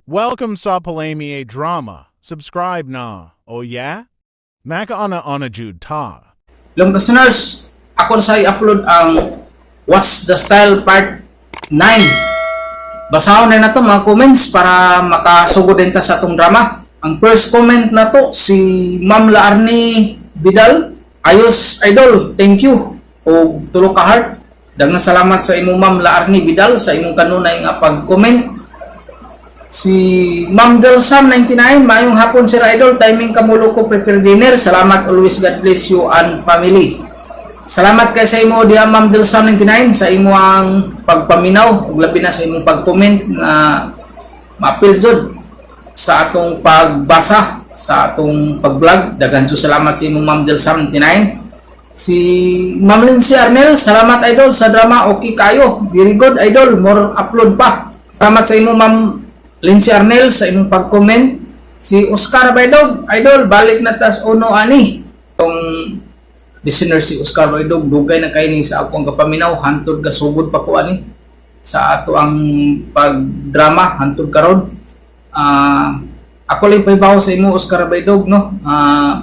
Welcome sa Palamie Drama. Subscribe na. Oh yeah? Maka ana jud ta. Long listeners, ako na sa i-upload ang What's the Style Part 9. Basahon na to mga comments para makasugod din ta sa atong drama. Ang first comment na to si Ma'am Laarni Vidal. Ayos idol, thank you. O tulo ka heart. Daghang salamat sa imong Ma'am Laarni Vidal sa imong kanunay nga pag-comment. Si Ma'am Delsam 99, mayong hapon sir idol, timing kamulo ko prepare dinner. Salamat, always God bless you and family. Salamat kay sa imo diha Ma'am Delsam 99 sa imo ang pagpaminaw ug labi na sa imong pag-comment nga ma-appeal jud sa atong pagbasa sa atong pag-vlog. Daghan jud salamat sa imo Ma'am Delsam 99. Si Ma'am Lindsay Arnel, salamat idol sa drama, okay kayo. Very good idol, more upload pa. Salamat sa imo Ma'am Lindsay Arnel sa imong pag-comment. Si Oscar Baydog, idol, balik na tas uno ani. Itong listener si Oscar Baydog, dugay na kayo ni sa akong kapaminaw, hantod kasugod pa ko ani sa ato ang pagdrama, hantod karon. Ako lang paibaw sa imo Oscar Baydog, no?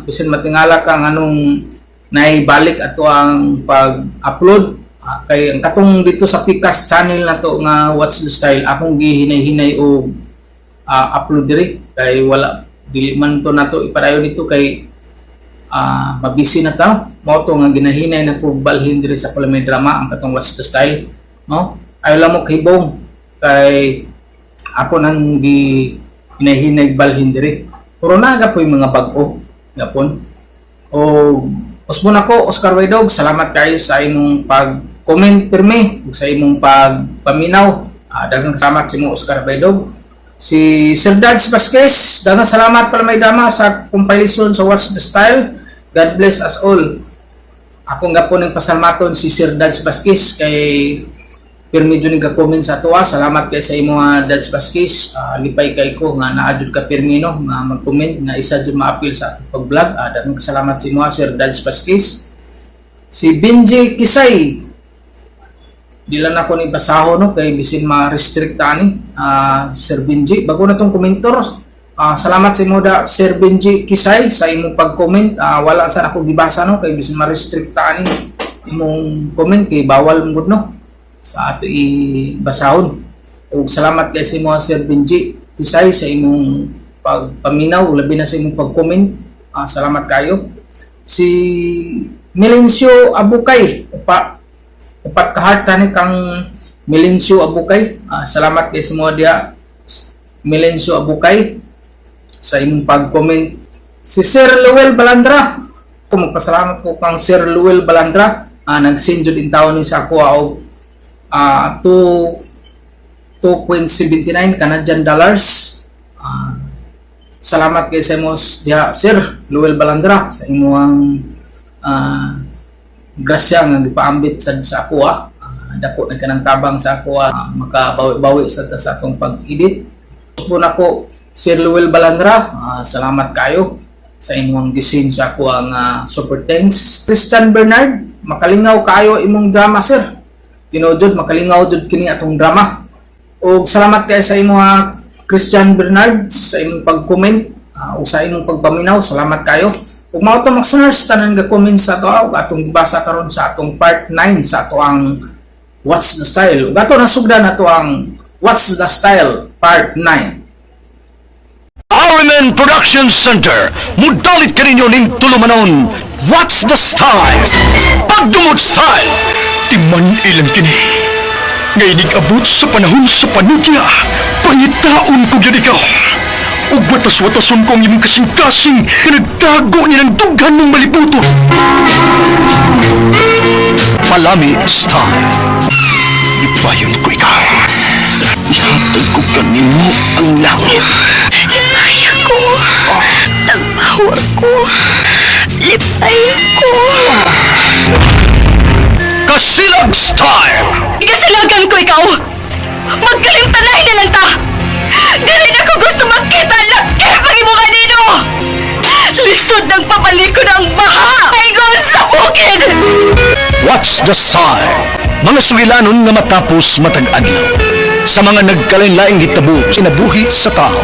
Bisan matingala kang anong naibalik ato ang pag-upload. Kay ang katong dito sa Pikas channel na to nga What's the Style, akong gihinay-hinay o upload diri kay wala dili man to nato ipadayon dito kay mabisi na ta mo to nga ginahinay na ko balhin diri sa Palamie Drama ang katong What's the Style, no? Ayo lang mo kahibong kay ako nang gihinay-hinay balhin diri puro naga po yung mga bag-o gapon. O usbon ako Oscar Baydog, salamat kayo sa imong pag-comment pirmi ug sa imong pagpaminaw. Daghang salamat sa imong Oscar Baydog. Si Sir Dads Vasquez, daghang salamat Palamie Drama sa compilation sa What's the Style. God bless us all. Ako nga po nang pasalmaton si Sir Dads Vasquez kay pirmi jud nga comment sa tuwa. Salamat kay sa imo Dads Vasquez. Lipay kay ko nga naadud ka pirmi no nga mag-comment nga isa jud ma-appeal sa pag-vlog. Daghang salamat sa imo Sir Dads Vasquez. Si Benji Kisay, di lang ako ni basaho no kay bisin ma-restrict ani. Sir Benji, bago na tong komentor. Salamat sa imo da Sir Benji Kisay sa imong pag-comment. Wala sa ako gibasa no kay bisin ma-restrict ani imong comment kay bawal mud no sa ato i-basahon. Ug salamat kay sa imo Sir Benji Kisay sa imong pagpaminaw labi na sa imong pag-comment. Salamat kayo. Si Milencio Abukay, upat ka heart tani kang Milencio Abukay. Salamat kay sa mga dia Milencio Abukay sa imong pag-comment. Si Sir Luel Balandra, kung magpasalamat ko kang Sir Luel Balandra, nag-send jud in taon ni sa ako og 2.79 Canadian dollars. Salamat kay sa imong dia Sir Luel Balandra sa imong grasya nga gipaambit sa ako dako na kanang tabang sa ako makabawi-bawi sa akong pag-edit. Po nako Sir Luel Balandra, salamat kayo sa imong gisin sa ako ang super thanks. Christian Bernard, makalingaw kayo imong drama sir. Tinudjud makalingaw jud kini atong drama. Og salamat kay sa imong Christian Bernard sa imong pag-comment ug sa imong pagpaminaw. Salamat kayo. Ug mao to listeners tanan ga-comment sa ato ug atong gibasa karon sa atong part 9 sa ato ang What's the Style. Ug ato nasugdan ato ang What's the Style part 9. Ariman Production Center, mudalit kaninyo ning tulumanon. What's the Style? Pagdumot style, timan ilang kini. Ngay abot sa panahon sa panutya, pangitaon ko yun ikaw. Ug watas-watason kong imong kasing-kasing na nagtago niya ng dughan ng malibuto. Palamie Style. Ipayon ko ikaw. Ihatag ko kanimo ang langit. Lipay ako. Nagbawa ko. Lipay ko. Kasilag Style. Ikasilagan ko ikaw. Magkalimtanay na lang ta. Dili na ko gusto makita laki pag imo kanino. Lisod ng papalikod ang baha. Aygon sa bukid. What's the Style? Mga suwilanon na matapos matag-adlaw. sa mga nagkalain-laing hitabo sinabuhi sa tao.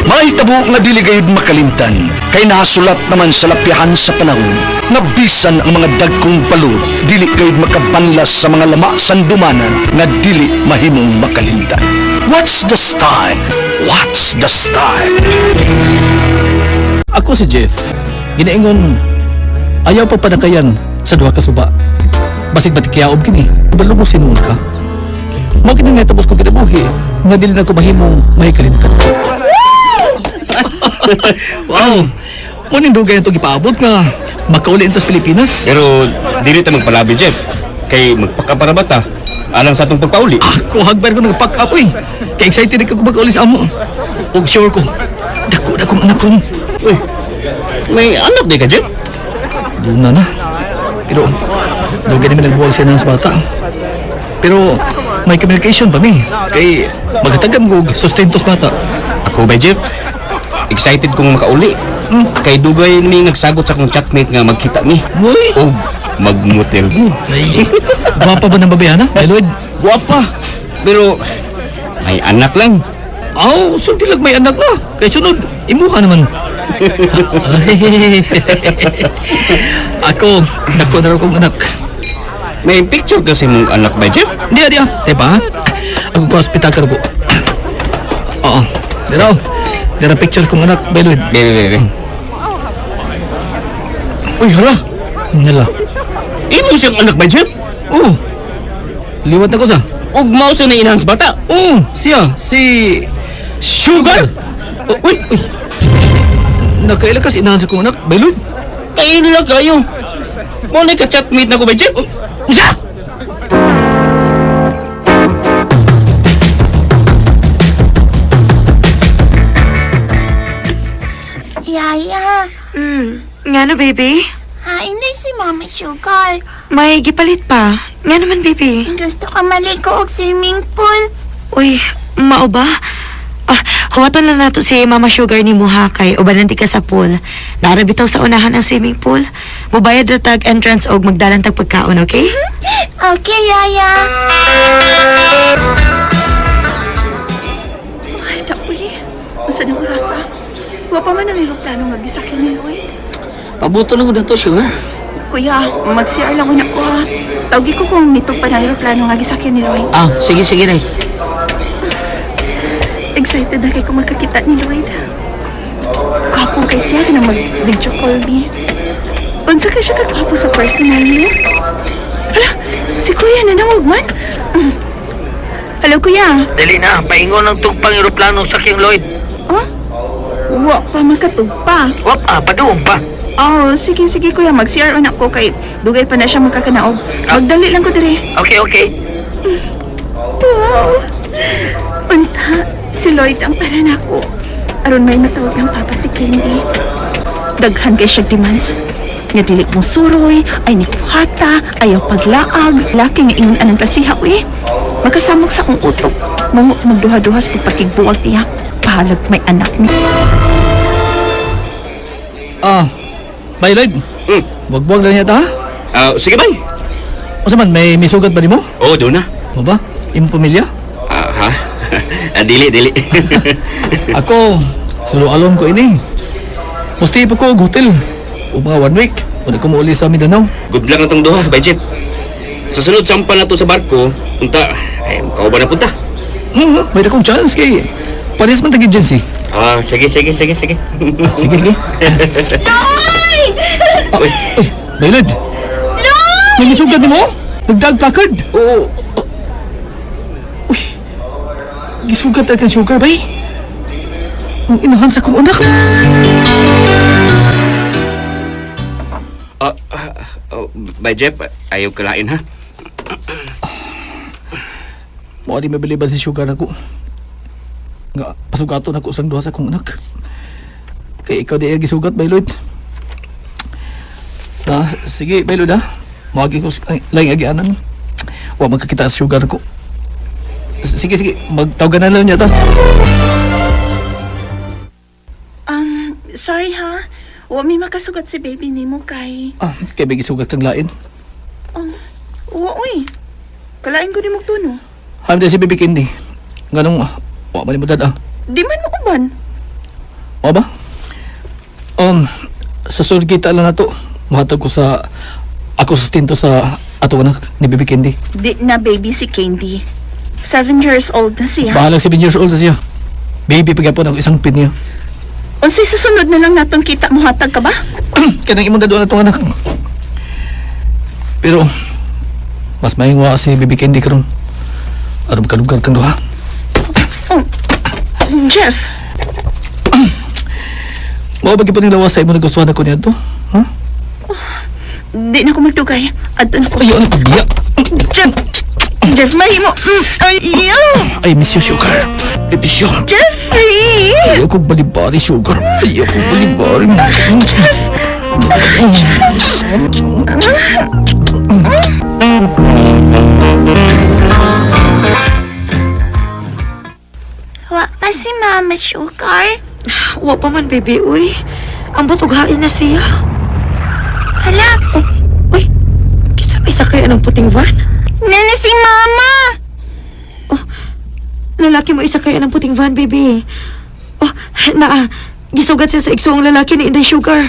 Mga hitabo nga dili gayud makalimtan, kay nasulat naman sa lapihan sa panahon nga bisan ang mga dagkong balod dili gayud makabanlas sa mga lama sandumanan nga dili mahimong makalimtan. What's the style? What's the style? Ako si Jeff. Ginaingon, ayaw pa panakayan sa duha ka suba. Basig batikyaob kini, balo mo sinuon ka. Mao kini nga tapos ko kinabuhi, nga dili na ko mahimong mahikalimtan. Wow! Muning dugay ito gipaabot nga makauli sa Pilipinas. Pero dili ta magpalabi, Jeff. Kay magpakaparabata alang sa atong pagpauli. Ako hagbar ko nagpakapoy. Kay excited ako makauli sa amo. Ug sure ko, dako na kong anak ko. Uy, may anak di ka, Jeff? Doon na. Pero dugay naman nagbuwag sa inang bata. Pero may communication pa mi. Kay maghatagam ko sustentos bata. Ako ba, Jeff? Excited kong makauli. Kay dugay mi nagsagot sa akong chatmate nga magkita mi. Uy! O magmotel mi. Ay, gwapa ba ng babayana? Lloyd? Guwapa. Pero may anak lang. Aw, so tilag may anak na. Kay sunod, imuha naman. Ako, dako na rin kong anak. May picture kasi mong anak ba, Jeff? Diya, diba? Ako ko hospital ka ko. Oo, dito. Dira pictures kong anak, Lloyd. Bebe. Uy, hala. Hala. Imo siyang anak ba, Jeff? Oo. Liwat na ko sa. Og mao sa na inahang bata. Oo, siya. Si... Sugar? Uy! Nakailan kasi inahan sa kong anak, Lloyd. Kaila kayo. Mo na ka-chatmate na ko ba, Jeff? Isa! Yaya, Nga no, baby? hain na si Mama Sugar. May gipalit pa. Nga naman, baby. Gusto ka maligo og swimming pool. Uy, mao ba? Huwaton lang nato si Mama Sugar ni Muha kay ubanan di ka sa pool. Narabitaw sa unahan ang swimming pool. Mubayad ra tag entrance og magdalan tag pagkaon, okay? Okay, Yaya. Ay, nauli. Masa nang orasa? Wa pa man ang aeroplano nga gisakyan ni Lloyd. Pabuto lang ko na to, Sugar. Kuya, mag-CR lang una ko ha. Tawgi ko kung nito pa ng aeroplano nga gisakyan ni Lloyd. Ah, sige, na. Excited na kay kung makakita ni Lloyd. Kapo kay siya na mag-video call me. Unsa kay siya kagwapo sa personal niya? Hala, si Kuya na nawagman. Hello, Kuya. Dali na, paingon ng tugpang aeroplano sa King Lloyd. Oh? Wa pa makatugpa. Wap, paduong pa. Oh, sige Kuya, mag-CR na ko kay dugay pa na siya magkakanaog. Magdali lang ko dire. Okay. Wow! Unta, si Lloyd ang para nako. Aron may matawag ng papa si Candy. Daghan kay siya demands. Nga dili mo suroy, ay ni kuhata, ayaw paglaag, laki nga ingon anang kasiha, magkasamok sa akong utok. Magduha-duhas pagpakigbuwag niya. Pahalag may anak ni. Bye, Lloyd. Buwag-buwag lang yata, ha? Sige bay. O saman, may misugat ba di mo? Oo, doon na. Mo ba? Imo pamilya? Ha? Dili. Ako, sulualon ko ini. Musti pa ko og hotel. O mga 1 week. Wala ko mauli sa Mindanao. Good luck na tong duha, bay, Jeff. Sa sunod sampa na to sa barko, unta, ay, mukha ba na punta? May akong chance kay pares man tag-agency. Sige. Sige. Uy, Daylid! May misugat ni mo? Nagdag placard? oo. Uy! Gisugat at sugar, bay? Ang inahan sa kong anak! Bay, Jeff, ayaw kalain, ha? Mukha di mabiliban si sugar ako. Nga, pasugato na ko sang duha sa kong anak. Kaya ikaw di gisugat, bay Lloyd. Sige, bay Lloyd, ha? Mawagi ko laing agianan. Huwag magkakita sa sugar ako. Sige, magtawagan na lang niya ta. Sorry ha. Wa may makasugat si baby nimo kay. Kaya may gisugat kang lain. Wa, uy. Kalain ko ni mo tuno. Hamda si Baby Candy. Ganong, wa man mo dad. Di man mo uban. O ba? Sa sunod kita lang na to. Mahatag ko sa ako sustento sa ato anak ni Baby Candy. Di na baby si Candy. 7 years old na siya. Bahalang 7 years old na siya. Baby, pagkapon ako isang pin niya. Unsay sa sunod na lang natong kita mo hatag ka ba? Kanang imong dadon na itong anak. Pero, mas mahingwa si Baby Candy karon. Aron kalugar kang duha. Oh, Jeff, Mao ba gipon lawas sa imo nagustuhan ako niya to? Ha? di na ko magdugay. Adto na ko. Ayaw na pagbiya. Jeff, mahimo. Ay, I miss you, Sugar. I miss you. Jeffrey! Ayaw kong balibari, Sugar. Ayaw kong balibari. Wa pa si Mama Sugar. Wa pa man, baby, uy. Ang butughain na siya. Hala, Uy, kisa may sakay anong puting van? nana si Mama. Lalaki mo isakay anong puting van, baby. Oh, gisugat siya sa igsoong lalaki ni Inday Sugar.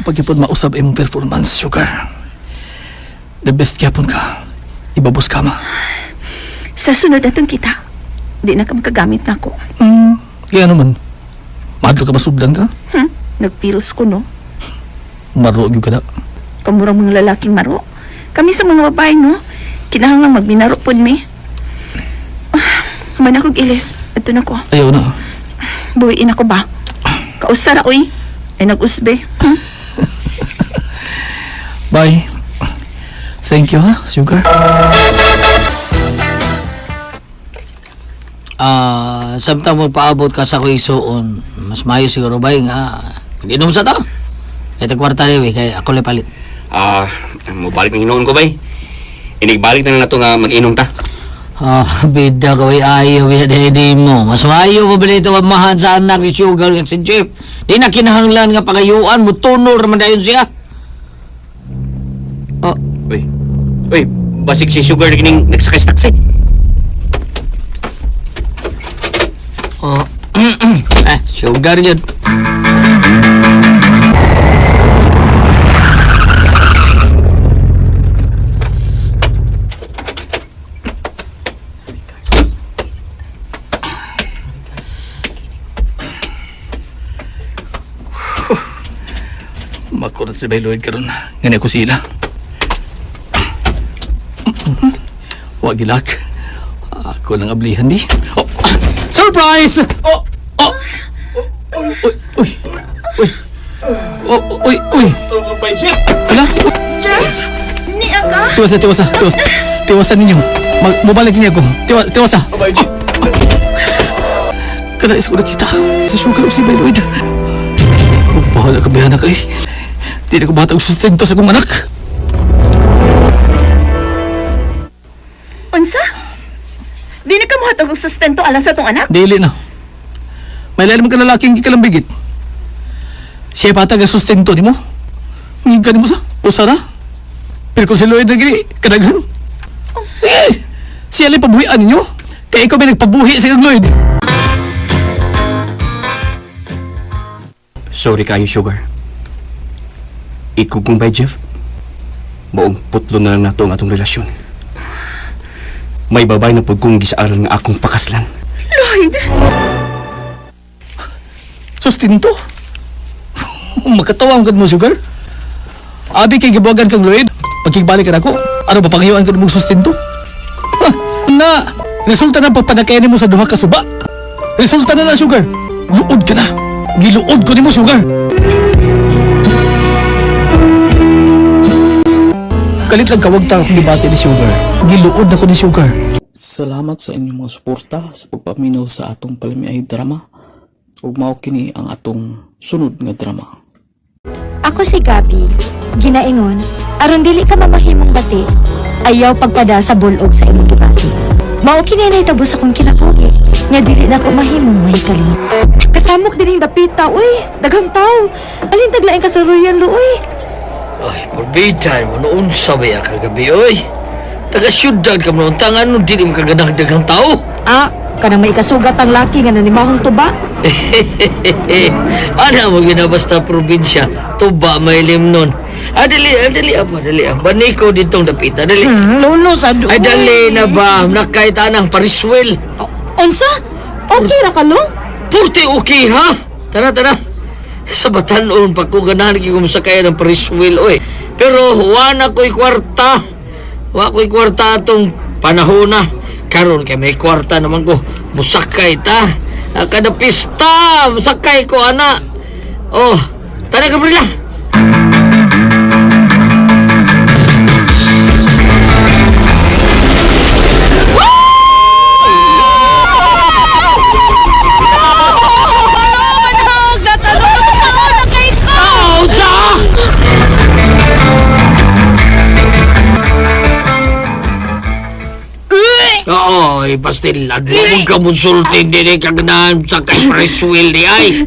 Pagkipon mausab imong performance, Sugar. The best gyapon ka. Ibabos ka ma. Sa sunod atong kita, di na ka makagamit na ako. Kaya naman. Mahadlo ka masubdan ka? Nagpiros ko, no? Maro gyud ka na. Kamurang mga lalaking maro. Kami sa mga babae, no? Kinahanglan magbinaro pod mi. Man akong ilis. Ito na ko. Ayaw na. Buwiin ako ba? Kausara, uy. Ay nag-usbe. Bye. Thank you, ha, Sugar. Samtang magpaabot ka sa kuy suon, mas mayo siguro ba nga mag-inom sa to? Ito kwarta rin, kaya ako lang palit. Mubalik ng hinoon ko bay. Inigbalik na to nga mag-inom ta. Bida ko ayaw ya daddy mo. Mas mayo pa ba ito ang mahan sa anak ni Sugar at si Jeff? Di na kinahanglan nga pagayuan mo, tunor naman dayon siya. Uy, basig si Sugar na kining nagsakay-taksi. Sugar yun. Makurat si Bayloid karon. Ngani ako sila. Wag gilak. Ako lang ablihan di. Oh, surprise! Uy. Hala? Ni aga? Tiwasa ninyo. Mabalik niya ako. Tiwasa. Kada is ko nakita. Si Sugar o si Bayloid. Kung bahala ka bihan na kay. Di na ko batang sustento sa kong anak. Unsa? Di na ka mahatag og sustento alang sa tong anak? Dili na. May lalim ka lalaking kikalambigit. Siya patag ang sustento ni mo. Ngigan mo sa usara. Pero kung si Lloyd na gini, kadaghan. Sige! Siya lang pabuhian ninyo. Kaya ikaw may nagpabuhi sa kang Lloyd. Sorry kayo, Sugar. Ikugong bay, Jeff. Maong putlo na lang nato ang atong relasyon. May babay na po kong gisaaral nga akong pakaslan. Lloyd! Sustento? Makatawang ka mo, Sugar. Abi kay gibuwagan kang Lloyd. Pagkigbalik ka na ako, ano ba pangayuan ka mong sustento? Na! Resulta na papanakayan mo sa duha ka suba. Resulta na, Sugar. Luod ka na. Giluod ko ni mo, Sugar. Kalit lang kawag ta akong debate ni Sugar. Giluod na ko ni Sugar. Salamat sa inyong mga suporta sa pagpaminaw sa atong palamiay drama. Ug mao kini ang atong sunod nga drama. Ako si Gabi, ginaingon, aron dili ka mamahimong bati, ayaw pagpada sa bulog sa imong gibati. Mao kini nahitabo sa akong kinabuhi, nga dili na ko mahimong mahikalimot. Kasamok din yung dapita, uy, daghang tao. Alin taglaing kasaruyan lo, uy. Ay, pagbitan mo noon sa baya kagabi, oy. Taga-syudad ka mo noon, tangan nun, di mo kaganagdagang tao. Ah, kanang may kasugat ang laki nga nanimahong tuba. Ano mo ginabasta probinsya, tuba may limnon. Dali, baniko ditong dapit, dali. Luno sa doon. Ay, dali na ba, nakaita ng pariswel. Unsa? Okay ra ka, lo? Purti okay, ha? Tara. Sa batanon, pa ko ganahan kung sakay ng pariswel, oy. Pero, wala ko'y kwarta. Wala ko'y kwarta atong panahon na. Karon kay may kwarta naman ko. Musakay ta. Kada pista, musakay ko, ana. Oh, tara, Gabriela. Oy, pastilan mo. Huwag ka munsultin din kaganahan sa kay Preswell di ay.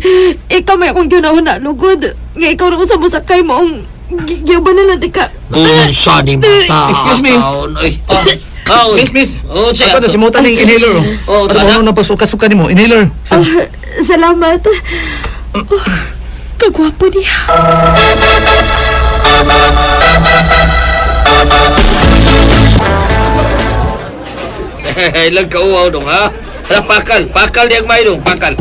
Ikaw may akong ginahon na lugod. Nga ikaw na sa musakay mo ang giyaban na natin ka. Unsa ni mata. Excuse me. Miss. Oh, siya. Ako na, simutan ng inhaler. Oh, Ano na pasuka-suka ni mo? Inhaler. Salamat. Kagwapo niya. Ilang kauaw dong, ha? Hala, pakal niyang may dong, pakal.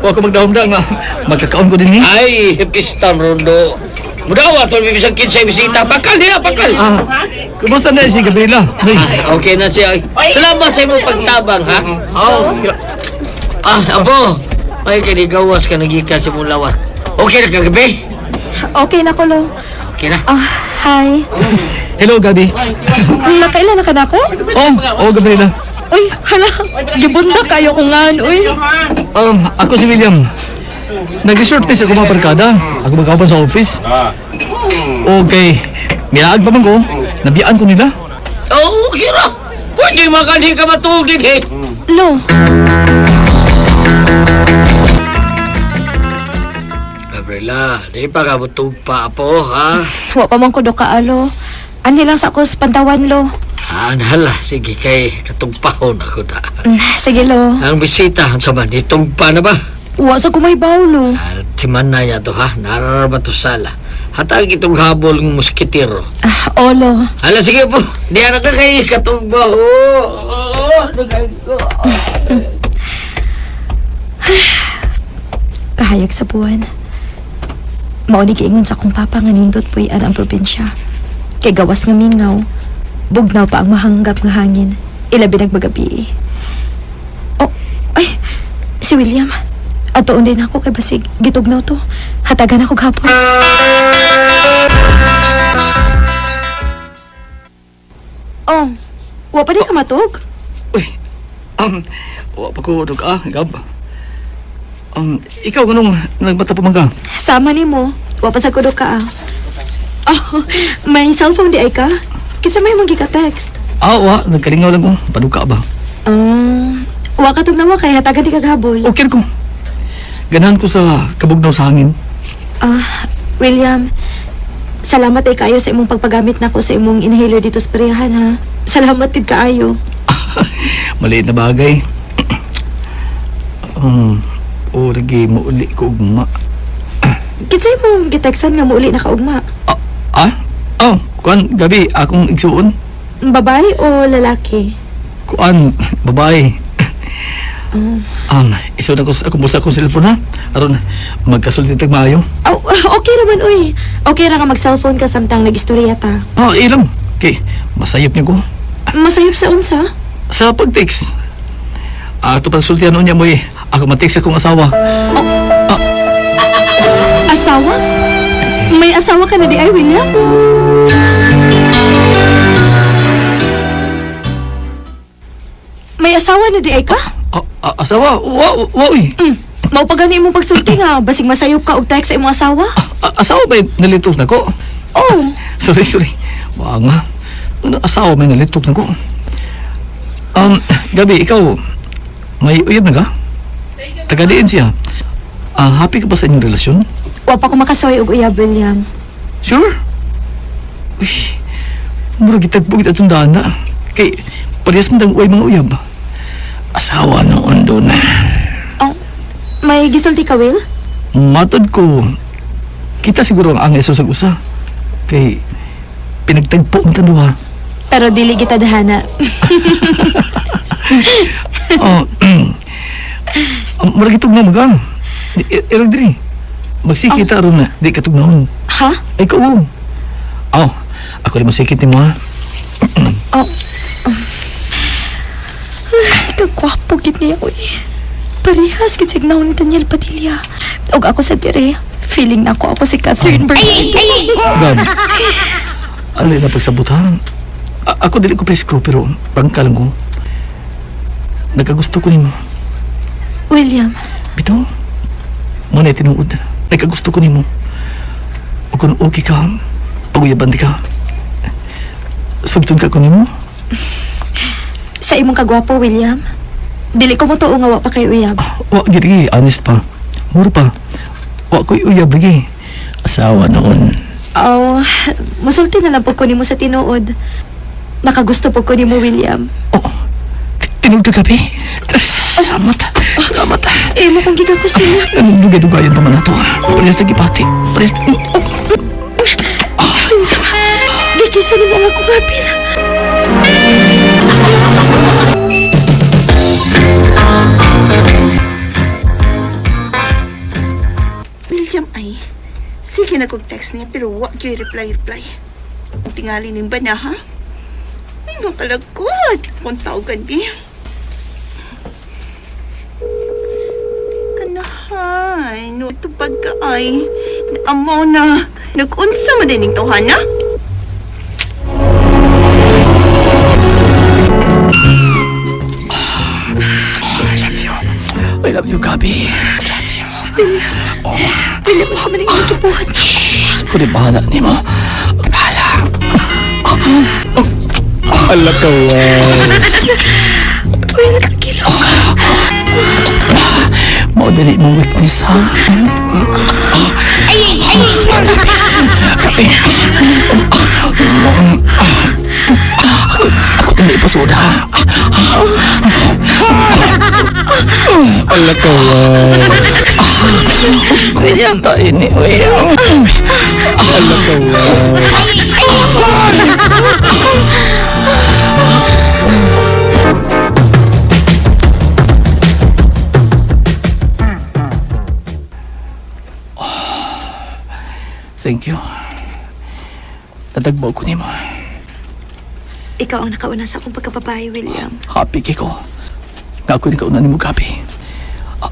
Huwag ko magdahom-dahom nga. Magkakaon ko din ni. Ay, pistan rondo. Mudawa, tol, may bisang kinsay bisita. Pakal niya, pakal. Kumusta na si Gabriela? Nay. Ay, okay na siya. Salamat sa imong pagtabang, ha? Oh. Apo. Ay, kinigawas ka nagikan sa mong lawas. Okay na kagabi? Okay na ko, lo. Okay na. Hi. Hello, Gabi. Nakailan na ka na ako? Oh, Gabriela. Uy, hala. Gibunda kayo ko nga, uy. Ako si William. Nag-shortlist ako mga barkada. Ako magkapan sa office. Okay. Milaag pa man ko. Nabiyaan ko nila. Oh, okay na. Pwede makali ka matulog din, eh. Lo. Gabriela, di pa ka matugpa po, ha? Wa pa man ko do kaalo. Ani lang sa ako sa pantawan, lo. Hala, sige kay katugpahon ako na. Sige, lo. Ang bisita, ang saman, itugpa na ba? Wa sa kumaybaw, lo. Timan na niya to, ha? Nararaba to sala. Hatag itong habol ng muskitero. Olo. Hala, sige po. Di na ka kay katugpaho. Kahayag sa buwan. Mauni giingon sa akong papa nga nindot po'y ang probinsya. Kay gawas nga mingaw, bugnaw pa ang mahanggap nga hangin. Ilabi nagbagabi. Oh, ay, si William. Atoon din ako kay basig gitugnaw to. Hatagan ako gapon. Oh, wa pa di ka matug? Uy, wa pa ko dog Gab. Ikaw ganong nagbata pa man ka? Sama ni mo. Wa pa sa kudo ka Oh, may cellphone di ay ka? Kisa may mong gika-text. Wa. Nagkalingaw lang ko. Paduka ba? Wa ka tug na mo kay hatagan di kaghabol. Okay ko. Ganahan ko sa kabugnaw sa hangin. William, salamat ay kaayo sa imong pagpagamit nako sa imong inhaler dito sa preyahan, ha. Salamat din kaayo. Maliit na bagay. Lagi mauli ko ugma. Kinsay mong giteksan nga muuli na kaugma? Kuan, Gabi, akong igsuon. Babae o lalaki? Kuan, babae. Isun ako sa akong cellphone, ha? Aron, magkasulti tag maayo. Okay naman, uy. Okay ra nga mag-cellphone ka samtang nag-istorya ta. Ilang. Okay, masayop niya ko. Masayop sa unsa? Sa pag-text. Ito pa sultihan niya mo ako mag-text akong asawa. Asawa? May asawa ka na di ay, William? May asawa na di ay ka? Asawa? Uy. Mao pa gani imong pagsulti nga, basig masayop ka og text sa imong asawa? Asawa ba nalitok na ko? Oh. Sorry. Wa nga. Asawa may nalitok na ko. Gabi, ikaw, may uyab na ka? Taga-diin siya. Happy ka ba sa inyong relasyon? Wa pa ko makasoy og uyab, William. Sure? Uy, murag gitagpo kita itong dana. Kay, parehas mo uway mga uyab. Asawa noon doon na. Oh, may gisulti ka, Will? Matod ko, kita siguro ang angay sa usa. Kay, pinagtagpo mo tanduha. Pero dili kita dahana. Oh, murag itog na magang. Irag diri. Magsikita ron na, di katog naon. Ha? Ay, ikaw. Oh, ako rin masikit ni mo ha. Oh. Kagwapo gid niya ko eh. Parehas gid signaw ni Daniel Padilla. Og ako sa dire, feeling na ako si Catherine Bernardo. Gab, alay na pagsabot ha. Ako dili ko presko pero prangka lang ko. Nagkagusto ko nimo. William, Bitaw, muna tinuod. Nagkagusto ko nimo. O kung okay ka, paguyaban di ka. Sugtod ka ko nimo. sa imong kagwapo, William. Dili ko mo tuong nga wa pa kay uyab. Wa giri, honest pa. Muro pa. Wa ko'y uyab lagi. Asawa noon. Oh, musulti na lang po ko nimo sa tinuod. Nakagusto po ko nimo, William. Oh, tinuod ka gabi. Salamat. Salamat. Eh, mo kong giga ko sa William. Anong dugay-dugayan pa man na to? Parehas na gipati. Parehas na... Gikisan mo nga kong apil. William ay, sige na kong text niya pero wag yung reply. Tingali ning ba na ha? Ay, makalagkot. Kung tawagan niya. Kanahay, no, ito pagka ay, naamaw na, nag-unsa mo din yung tuhan na? I love you, Gabi. I love you. William, unsa man yung natubuhan? Shhh! Ako rin bahala ni mo. Bahala. Ala ka, Will, kakilo ka. Mau dali mong weakness, ha? Gabi. Ako hindi ipasod, ha? Ala ka, William, tayo ni William. Ala ka, Thank you. Natagbaw ko ni mo. Ikaw ang nakauna sa akong pagkababae, William. Happy kay ko. Nga ako ni kauna ni mo, Gabi.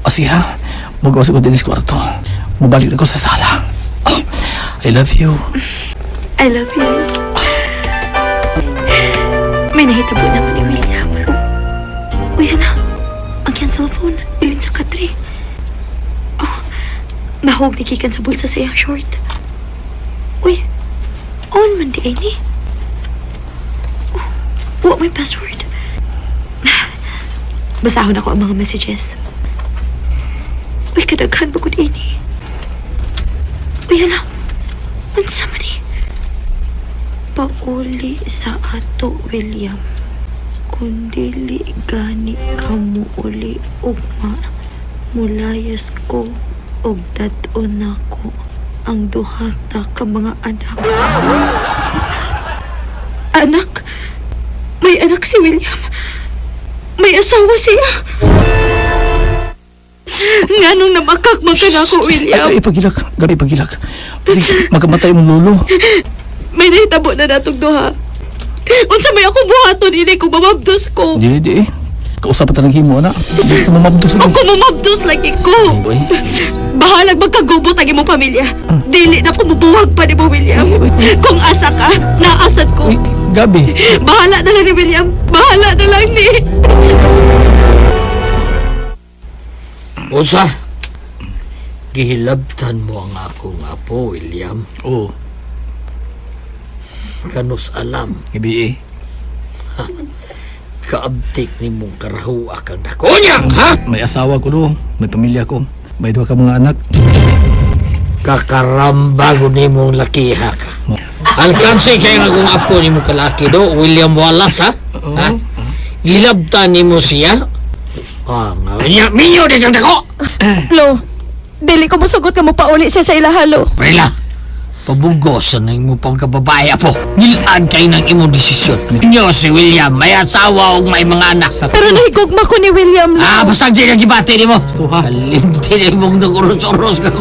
Asi ha, magawas ko din sa kwarto. Mabalik na ko sa sala. I love you. I love you. May nahitabo naman ni William. Uy, na. Ang kyan cellphone, bilin sa katri. Oh, nahog ni Kikan sa bulsa sa iyang short. Uy, on man di ay ni. Oh, what my password? Basahon ako ang mga messages. Uy, kadaghan ba ko di ni? Uy, na. Unsa man ni? Pauli sa ato, William. Kundili gani kamo uli ugma. Mulayas ko og dadon nako ang duha ta ka mga anak. Anak? May anak si William. May asawa siya. Nganong namakakman ka na ako, William? Ay, pagilak. Gabi, pagilak. Sige, magamatay mong lolo. May nahitabo na natong duha. Unsa may ako buhaton ini kung mamabdos ko. Di. Kausap pa talagang himo, anak. Di ka mamabdos lagi. O kung mamabdos lagi ko. Boy. Bahalag magkagubot ang imong pamilya. Dili na ko mubuwag pa ni mo, William. Kung asa ka, naasad ko. Uy, Gabi. Bahala na lang ni William. Bahala na lang ni. Unsa? Gihilabtan mo ang akong apo, William. Oo. Kanus alam, Gabi kaabtik ni mong karahuwa kang nakonyang, ha? May asawa ko do. May pamilya ko. May dua ka mga anak. kakaramba ko ni mong lakiha ka. Alkansi kayo nga kung apo ni mong kalaki do, William Wallace, ha? Ha? Gilabtan ni mo siya? Ah, nga, minyo di kang dako! Lo, dili ko musugot nga mo pauli siya sa ilahalo. Prela, pabugosan na mo pagkababae apo. Nilaan kayo ng imong desisyon. Inyo si William, may asawa o may mga anak. Pero nahigugma ko ni William, Lo. Ah, basag din ang gibati ni mo. Tuha. Kalimti na imong nag-uros-uros ka.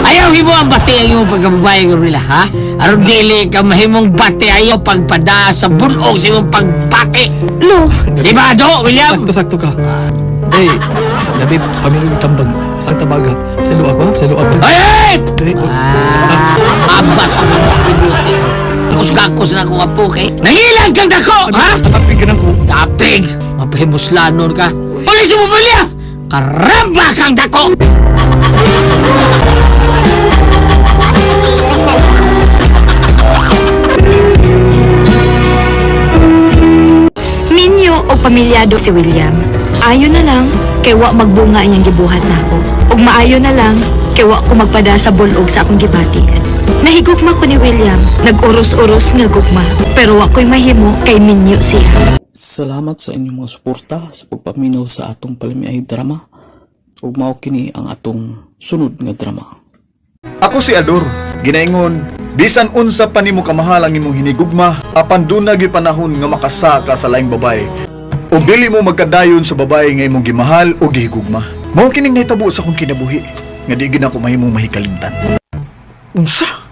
Ayaw mo ang bati ang imong pagkababae ko nila, ha? Aron dili ka mahimong bati, ayaw pagpada sa bulog sa imong pagbati. Lo, Di ba, Do, William? Sakto ka. Hey, David, pamilya tambang. Sang tabaga. Selo ako, ha? Selo ako. Ay! Dili, Abas ako sa pinuti. Ikus-gakos na akong apo, kay. Nangilan kang dako, ha? Tapig ka na ko. Tapig! Mapahimuslanon ka. Pulis mo balya! Karamba kang dako! Minyo o pamilyado si William. Ayo na lang, kay wa magbunga iyang gibuhat nako. Ug maayo na lang, kay wa ko magpada sa bulog sa akong gibati. Nahigugma ko ni William, nag-uros-uros nga gugma, pero wa ko'y mahimo kay Minyo siya. Salamat sa inyong mga suporta sa pagpaminaw sa atong palimiay drama. Ug mao kini ang atong sunod nga drama. Ako si Ador, ginaingon, bisan unsa pa nimo kamahal ang imong hinigugma, apan dunag panahon nga makasaka sa laing babae. O dili mo magkadayon sa babae nga imong gimahal o gihigugma. Mao kining nahitabo sa akong kinabuhi, nga di gid ako mahimong mahikalimtan. Unsa?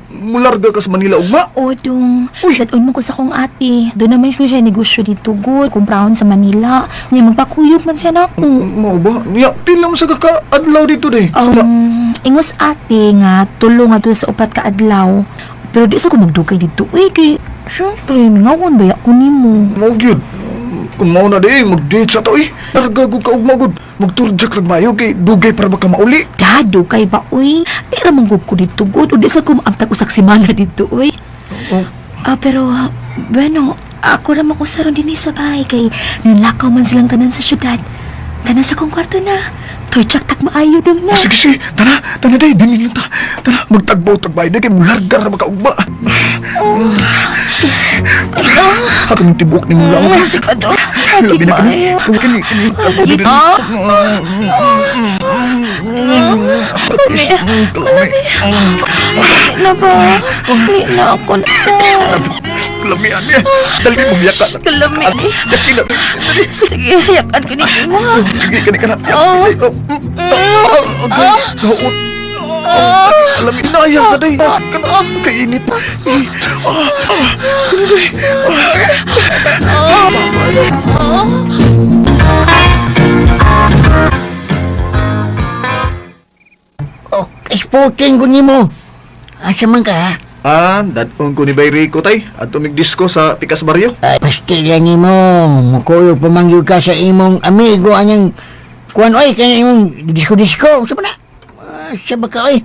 Mularga ka sa Manila ugma? O, dong. Uy! Dadon mo ko sa kong ate. Doon naman siya negosyo dito, good. Kumprahon sa Manila. Niya magpakuyog man siya na ako. Mao ba? Niya, pila mo sa kaka-adlaw dito day. Ingos ate nga, tulong nga to sa upat ka adlaw. Pero di sa ko magdugay dito. Uy, kay, syempre, nangawan ba ako ni mo? Mao gyud. Kung mao na day, mag-date sa to eh. Nargago ka ugma gud. Magturjak lang mayo kay dugay para baka mauli. Dado kay ba, uy? Di ramang gub ko dito, good. O di sa ko maamtag usak si Mana dito, uy. Pero, bueno, ako naman ko saron din sa bahay kay nilakaw man silang tanan sa syudad. Tanan sa kong kwarto na. Turjak tak maayo dong na. Sige, sige. Tana day. Dinin lang ta. Tana, magtagbaw-tagbay na kay mularga na baka ugma. Ako ng tibok ni mula. Sige pa do. Agit maayo. Kini. Hindi na ba? Hindi na ako na. Kalamian niya. Dali mo yakan. Kalami. Dali na. Sige, hayakan ko ni mo. Sige, kani ka na. Gaot. Alamin na yan sa day. Kainit. Sporting ko ni mo. Asa man ka, ha? Datong ko ni Bayrico tay. At tumigdisko sa Pikas Barrio. Pastil yan ni mo. Mukuyo pamanggil ka sa imong amigo. Anyang kuwan, oy, kaya imong disko-disko. Saba na? Saba ka, oy.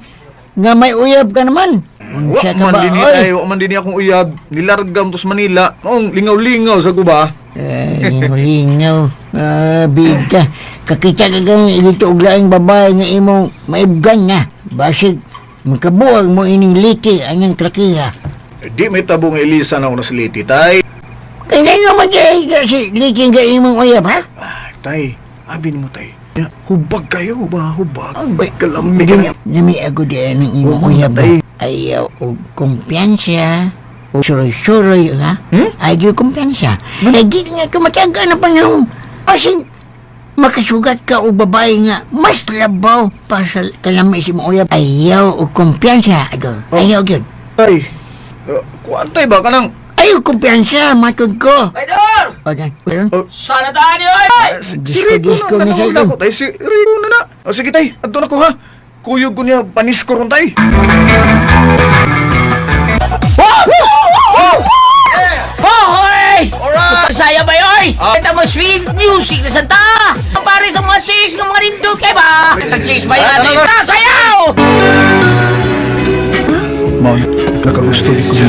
Nga may uyab ka naman. Unsa ka ba, oy? Wa man din akong uyab. Nilargam to sa Manila. Noong lingaw-lingaw sa guba. Lingaw. Bigka. Kakita ka gang dito og laing babae nga imong maibgan nga. Basig, magkabuhag mo ining liki anyang trakiha. Di may tabong Elisa na ako na siliti, tay. Kaya nga mag-iiga si liki nga imong uyab, ha? Tay, abi ni mo, tay. Hubag kayo ba? Hubag. Ay, Kalamig ka. Nami ako diyan ng imong uyab. Ayaw og kumpiyansa. O suroy-suroy, ha? Ayaw kumpiyansa. Lagi nga tumataga na panahon. Asing, makasugat ka o babae nga mas labaw pa sa kalamay si mo uyab. Ayaw o kumpiyansa, Adol. Ayaw yun. Tay, kuantay ba ka nang? Ayaw kumpiyansa, matod ko. Idol! O, dan. Sana tahan niyo, oy! Si Rico na sa'yo. ako, tay. Si Rico na. O sige, tay. Adto na ko, ha? Kuyog ko niya, panis ko ron, tay. Hoy! Pagkasaya ba yoy? Ito mo sweet music na santa! Pare sa mga chase ng mga rindot kayo ba? Nag-chase ba yan? Sayaw! Mau, nakagusto ko niya.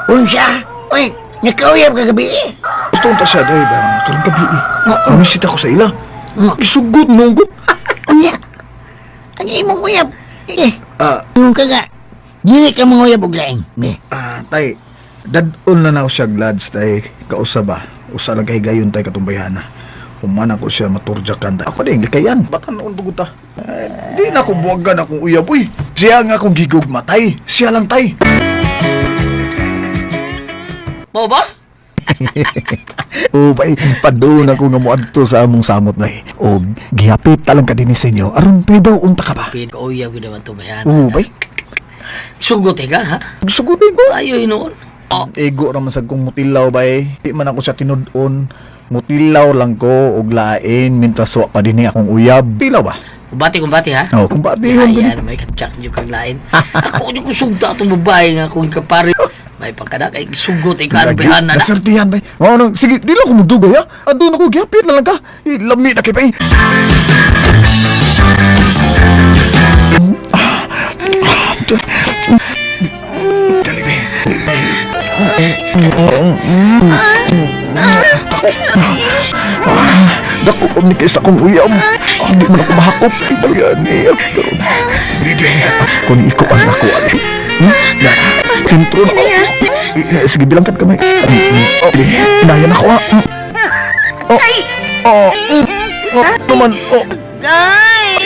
Unsa? Uy, nakauyab ka gabi eh. Gusto ko siya dahil karong gabi eh. Mamisit ako sa ila. Isugot, nunggot. Anya? Anya imong uyab? Nung ka nga. Dili ka mga uyab og laing. Tay, dadon na ako siya glads, tay. Kausa ba? Usa lang kay gayon, tay, katumbayana. Humana ko siya maturjakan. Ako din, likayan. Baka noon baguta. Di na akong buwagan akong uyab, uy. Siya nga akong gigugma, tay. Siya lang, tay. Mo ba? O bay, padun ako nga moadto sa among samot na eh. O, gihapit talang ka din sa inyo. Aron, paybaw, unta ka ba? Pin ko uyab naman to bayan. O, bay. Sugot ka ha? Sugutin ko. Ayo noon. Ego raman sa kong mutilaw, bay. Di man ako siya tinudon. Mutilaw lang ko, og lain, mintas wa pa din akong uyab. Pilaw ba? Kumbati ha? Oo, kumbati. Ayan, may katsak nyo kang lain. Ako nyo kung sugda itong babae nga kung kapari. May pagkada kay sugot ay kanubihan na. Nasertihan, bay. Oo, sige, di lang ako magdugay, ha? Adun ako, gihapit lang ka. Lami na kay, bay. Dali, bay. Dako pa ni kaysa kong uyam. Hindi man ako mahakop. Italian niya. Bibi, kung ikaw ang nakuha niya. Sintro na ako. Sige, bilangkan kami. Inayan ako, ha? Naman.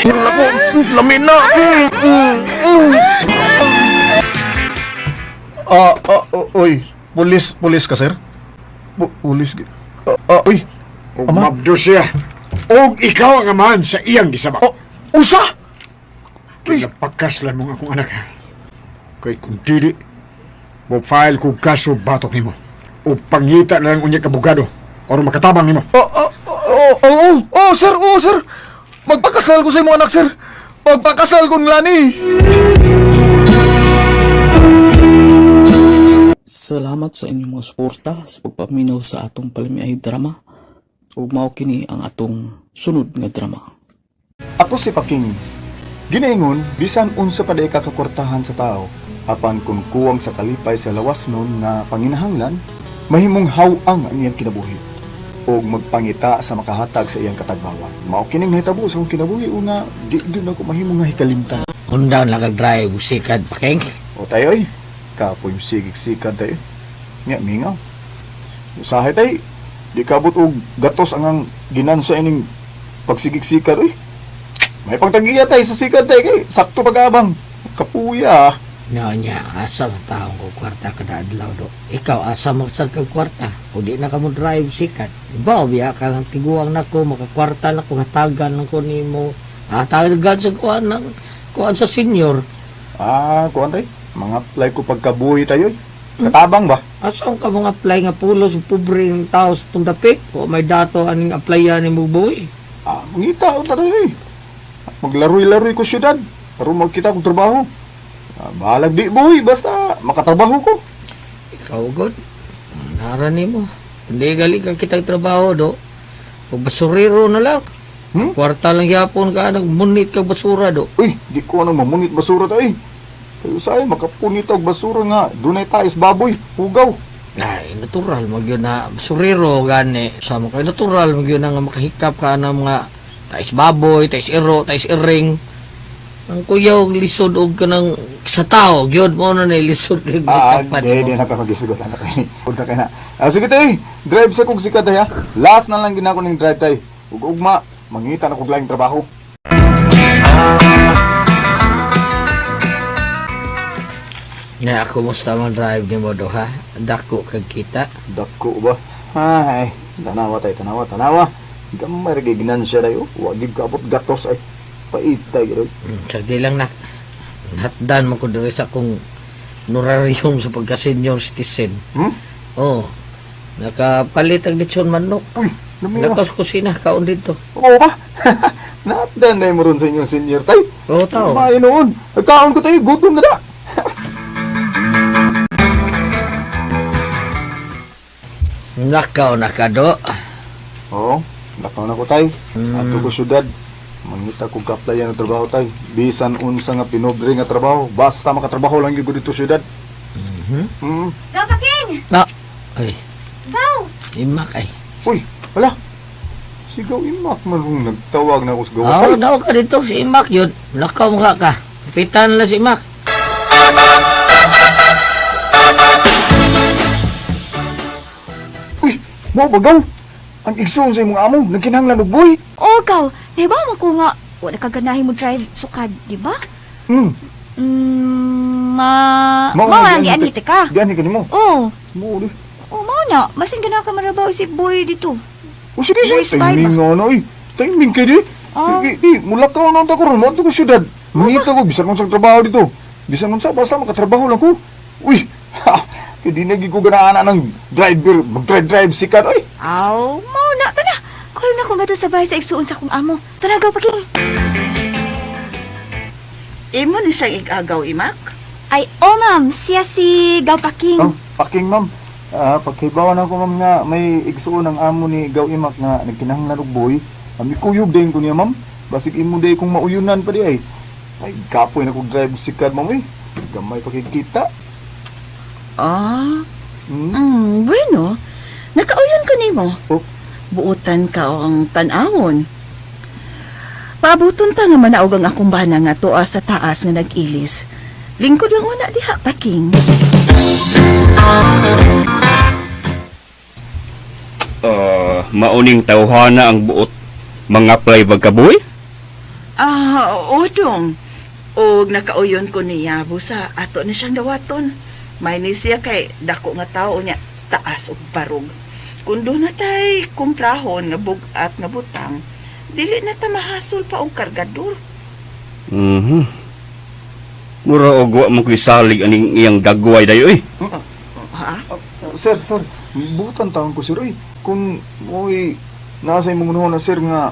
Wala ko. Lamin na. Uy. Pulis ka, sir? Pulis. Uy. Umabdo siya. Og ikaw ang amahan sa iyang gisabak. Usa! Kinapagkaslan mo akong anak. Kay kung dili, mo file kong kaso batok nimo. O pangita na lang unya kabugado. O makatabang nimo. Sir. Magpakasal ko sa imo anak, sir. Magpakasal ko lani. Salamat sa inyong mga suporta sa pagpaminaw sa atong palimiay drama. Ug mao kini ang atong sunod nga drama. Ako si Paking. Ginaingon, bisan unsa pa day kakakwartahan sa tao, apan kung kuwang sa kalipay sa lawas nun na panginahanglan, mahimong hawang ang iyang kinabuhi o magpangita sa makahatag sa iyang katagbawan. Mao kining nahitabo sa akong kinabuhi una, di din ako mahimong nga hikalimtan. Undaw nakadrive sikad Paking. O tayo'y, kapoy sigig-sikad tayo. Nga, mingaw. Usahay tayo, di kabot og gatos ang ginansa ining pagsigig-sikad. Uy, may pagtagiya tayo sa sikad tayo kay sakto pag-abang. Kapuya. Nya, asa man taong ko kwarta kada adlaw do. Ikaw asa magsag kag kwarta. O di na ka mo drive sikat. Ibaw biya ka ng tiguang nako makakwarta na ko hatagan lang ko nimo. Hatagan sa kuan sa senior. Kuan tayo. Mga apply ko pagkabuhi tayo. Katabang ba? Asa ka mga apply nga pulos pobreng tao sa tong dapit? O may dato aning applyan ni mo boy? Mangita o tayo eh. Maglaroy-laroy ko syudad. Para magkita kong trabaho. Bahalag di boy, basta makatrabaho ko. Ikaw god. Narani mo. Hindi gali ka kitang trabaho do. O basurero na lang. Kwarta lang yapon ka nagmunit kag basura do. Uy, di ko nang mamunit basura tayo eh. Kayo sa'yo, makapunit og basura nga. Dunay tais baboy, hugaw. Ay, natural mo yun na basurero gani. Sama kayo natural mo yun na nga makahikap ka ng mga tais baboy, tais iro, tais iring. Ang kuyaw lisod og kanang sa tao, gyud mo na lisod kag kapan mo. Di nakakagisugot na kayo. Punta ka na. Sige tayo, drive sa kong sikat tayo. Last na lang ginako ng drive tayo. Ug-ugma, mangita na kong laing trabaho. Na ako musta man drive ni mo do ha? Dako kag kita. Dako ba? Ay, tanawa tayo, tanawa. Gamay rin ginansya tayo. Wagib kapot gatos ay. Paitay gano'n. Sagdi lang na. Hatdan mo ko diri sa akong honorarium sa pagka-senior citizen. Oo. Nakapalit ang lechon manok. Lakas kusina, kaon dito. Oo ba? Nahatdan na mo ron sa inyong senior tayo. Oo, tao. May noon. Nagkaon ko tayo, gutom na da. Nakaw na ka do. Oo, nakaw na ko tayo. Ato ko syudad. Mangita kong kaplayan ng trabaho tayo. Bisan unsa nga pinobre nga trabaho. Basta makatrabaho lang yung dito syudad. Gaw, Paking! Ay. Gaw! Imak ay. Uy, wala. Sigaw imak marong nagtawag na ako sa Oo, gawasay. daw ka dito. Si Imak yun. Lakaw mo ka. Kapitan na si Imak. Uy, mo bagaw. Ang igsoon sa imong amo, nagkinahanglan og boy. Oo, kaw. Di ba mo ko nga, wala ka ganahin mo drive sukad, di ba? Mao Mao ang gianite ka. Gianite ka nimo. Oo. Mo di. Oo, mao na. Masin ganahan ka marabaw si boy dito. O sige, Boy sige. spy Timing ba? nga na, oy. Timing ka di. Mula ka na ta karon, mo to ko syudad. Mangita ko bisan kung sa trabaho dito. Bisan kung sa basta makatrabaho lang ko. Uy. Hindi na ko ganaan ng driver, mag-drive sikat, oy. Aw, mao na. Tana. Kuha na ko nga doon sa bahay sa igsuon sa kong amo. Tanagaw, Paking. Imo ni siyang igagaw, Imak? Ay, oh ma'am. Siya si Gaw Paking. Paking, ma'am. Pagkaibawan ako, ma'am, nga may igsuon ang amo ni Gaw Imak nga nagkinahanglan og boy. Ami kuyog din ko niya, ma'am. Basig imo day kung mauyunan pa di ay. Ay, kapoy na kong drive sikat, ma'am, eh. Gamay pakikita. Bueno. Nakauyon ko nimo. Buutan ka ang tanawon. Paabuton ta nga manaog ang akong bana nga tuwa sa taas nga nag-ilis. Lingkod lang una diha, Paking. Mauning tawhana ang buot mga play bagkaboy? Odong. Og nakauyon ko niya, busa ato na siyang dawaton. May ni siya kay dako nga tao niya, taas og barog. Kung doon na tay kumplahon nga bugat nga butang, dili na ta mahasol pa og kargador. Mura og wa mo ko'y salig aning iyang dagway dayo eh. Ha? Sir, butan taon ko, sir, oy. Kung mo'y nasa imong unahon na, sir, nga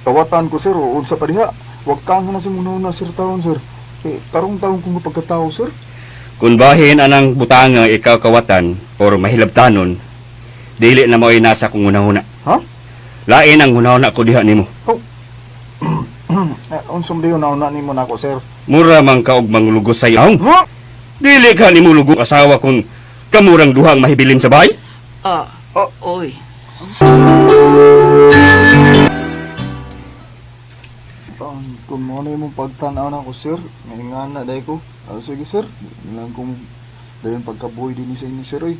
kawatan ko, sir, o unsa pa diha, wag ka nga na sa imong unahon na, sir, taon, sir. Tarong-tarong kong pagkatao, sir. Kung bahin anang butanga ikaw kawatan or mahilabtanon, dili na mo'y nasa kong hunahuna. Ha? Lain ang hunahuna ko diha nimo. Unsum diyo na nimo nako, sir. Mura man ka og manglugos sa iyo. Dili ka nimo lugo asawa kung kamurang duhang mahibilin sa bahay? Oy. Kung mo na imong pagtanaw na ko, sir, may nga na dahi ko. Sige, sir. Ilang kong dayon pagkabuhay din sa inyo, sir, oy.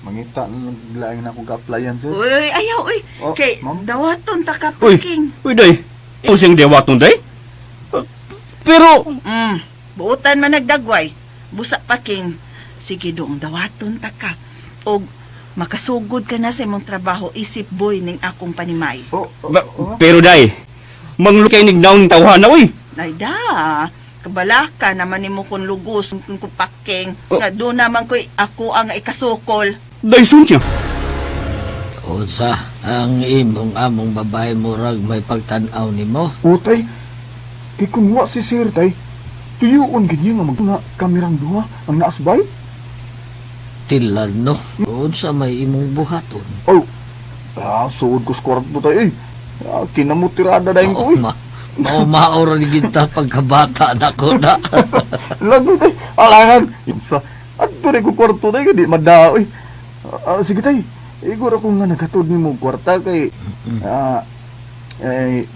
Mangita na lang laing na akong ka-applyan, sir. Uy, ayaw, uy. Oh, Kay ma'am? dawaton ta ka, Uy, Paking. day. Using dewaton day? Pero Buutan man nagdagway. Busa, Paking. Sige doong dawaton ta ka. Og makasugod ka na sa imong trabaho, isip boy ning akong panimay. pero day, manglukay ning naon ning tawhana uy. Nayda, kabalaka naman nimo kung lugos kung Paking. Nga doon naman ko'y ako ang ikasukol. Day sunya. Unsa ang imong among babae murag may pagtan-aw nimo? Utay, kay kung wa si sir, tay, tuyuon ganyan nga mga kamerang duha ang naasbay. Tilan no. Unsa may imong buhaton? Suod ko sa kwarto tay, eh. Kinamutirada dahin ko, eh. Maura ni kita pagkabata na ko na. Lago tay, alangan. Adto rin ko kwarto tay, di madao, eh. Sige tay, igor ako nga nagatod ni mo kwarta kay,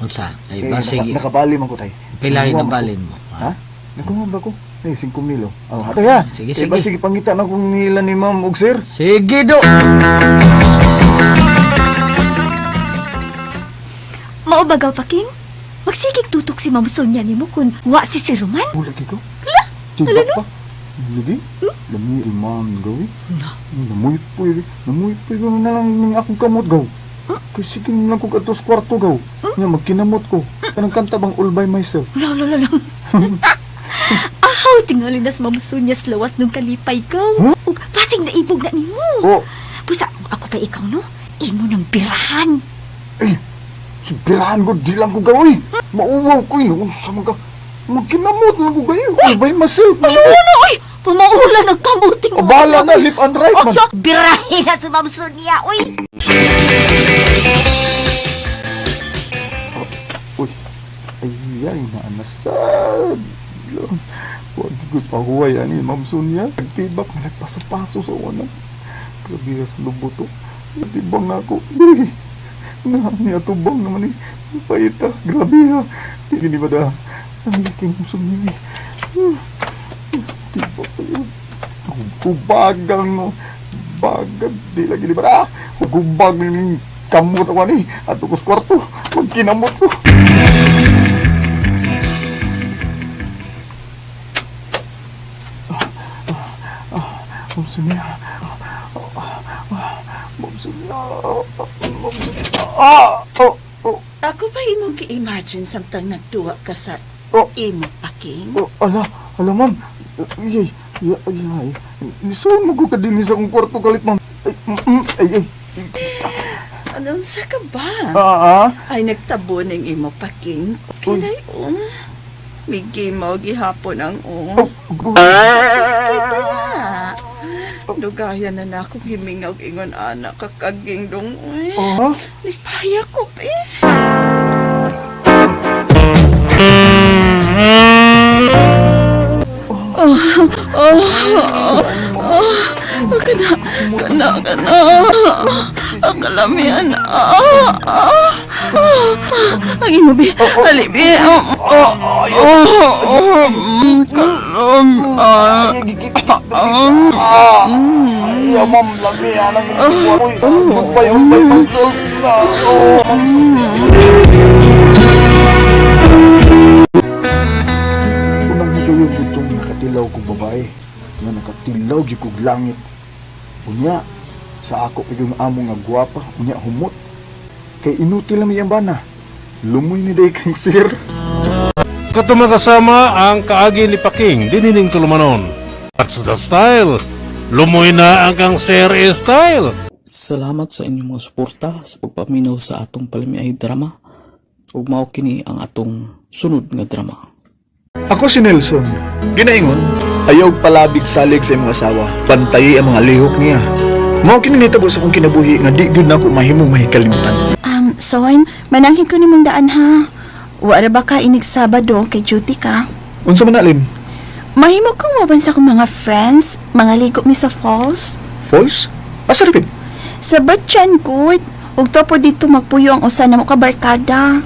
unsa? Kay basig. Nakabali man ko tay. Pila yung nabalin mo? Ha? Nagkumam ba ko? Ay, 5,000. Ato ya. Sige. Sige, pangita na kong nila ni ma'am og sir. Sige do. Mao bagaw, Paking? Magsigig tutok si Ma'am Sonia nimo kun wa si Sir Roman. Lagi ko? Tiba pa? Lagi? Dami imam gawi? Namuy po ko na lang ng akong kamot gaw. Kasi kin lang ko katos kwarto gaw. Nga magkinamot ko. Kanang kanta bang all by myself. Wala. Ahaw, tingali na sa Ma'am Sonia sa lawas nung kalipay ka. Ug pasing naibog na nimo. Pusa, ako pa ikaw no? Imo ng birahan. Birahan ko, di lang ko gawi. Mauwaw ko eh. Unsa man ka? Magkinamot lang ko gayo. All by myself. Uy! Pamaulan ang kamuting mo. Bahala na, left and right man. Birahin na si Ma'am Sonia, uy! Ay, naanasad. Huwag ko pahuway ani Ma'am Sonia. Nagtibak na nagpasapaso sa wanan. Grabe sa lubuto. Tibang na ako. Dili. Niya tubang naman eh. Paita. Grabe ha. Hindi ba da? Ang laking musong niya. Tibang pa yun. Kubagang no. Bagag. Di lagi di ba? Kubag ni kamot ako ni. At tukos kwarto. Magkinamot ko. Mamsunya. Mamsunya. Ako ba imong gi-imagine samtang nagduwa ka sa imo paking? Ala, ma'am. Nisuon mo ko ka din sa kong kwarto kalit, ma'am. Ay. Anong sa ka ba? Ay, nagtabo ng imo paking. Kilay, Migi mo gihapon ang tapos kita na. Lugayan na akong himingaw ingon anak kakaging dong. Lipaya ko, pe. Kana. Ang kalamian. Ang inubi. Alibi. Ya, ma'am, lami. Anang umpay masal na. Unang di kayo ditong nakatilaw kong babae nga nakatilaw di kong langit. Unya, sa ako kayong amo nga gwapa, unya humot. Kay inutil lang iyang bana. Lumoy ni day kang sir. Katuma kasama ang kaagi ni Paking, dinining tulumanon. What's the style? Lumoy na ang kang sir style. Salamat sa inyong mga suporta sa pagpaminaw sa atong palimiay drama. Ug mao kini ang atong sunod nga drama. Ako si Nelson. Ginaingon, ayaw palabig salig sa imong asawa. Pantayi ang mga lihok niya. Mao kini nitabo sa akong kinabuhi nga di gyud nako mahimong mahikalimutan. Soin, mananghin ko nimong daan ha. Wala ba ka inig Sabado kay duty ka? Unsa man alim? Mahimo kong maban sa akong mga friends, mga ligo mi sa falls. Falls? Asa ripid? Sa Batchan good. Ug topo dito magpuyo ang usa namo ka barkada.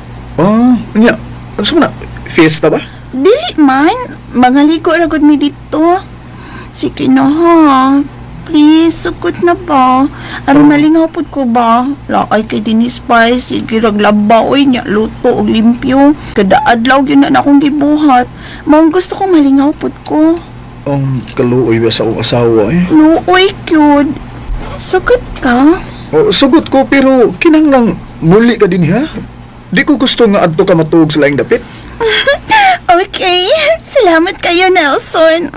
Nya. Unsa man na? Fiesta ba? Dili man, mga ligo ra gud mi dito. Sige na ha. Please, sukot na ba? Aron malingaw pod ko ba? Laay kay Denise Pay, sige raglabaw niya, luto o limpyo. Kada adlaw yun na akong gibuhat. Maong gusto kong malingaw pod ko. Kaluoy ba sa akong asawa eh? Luoy, cute. Sukot ka? Sugot ko pero kinanglang muli ka din ha? Di ko gusto nga adto ka matuog sa laing dapit. Okay, salamat kayo, Nelson.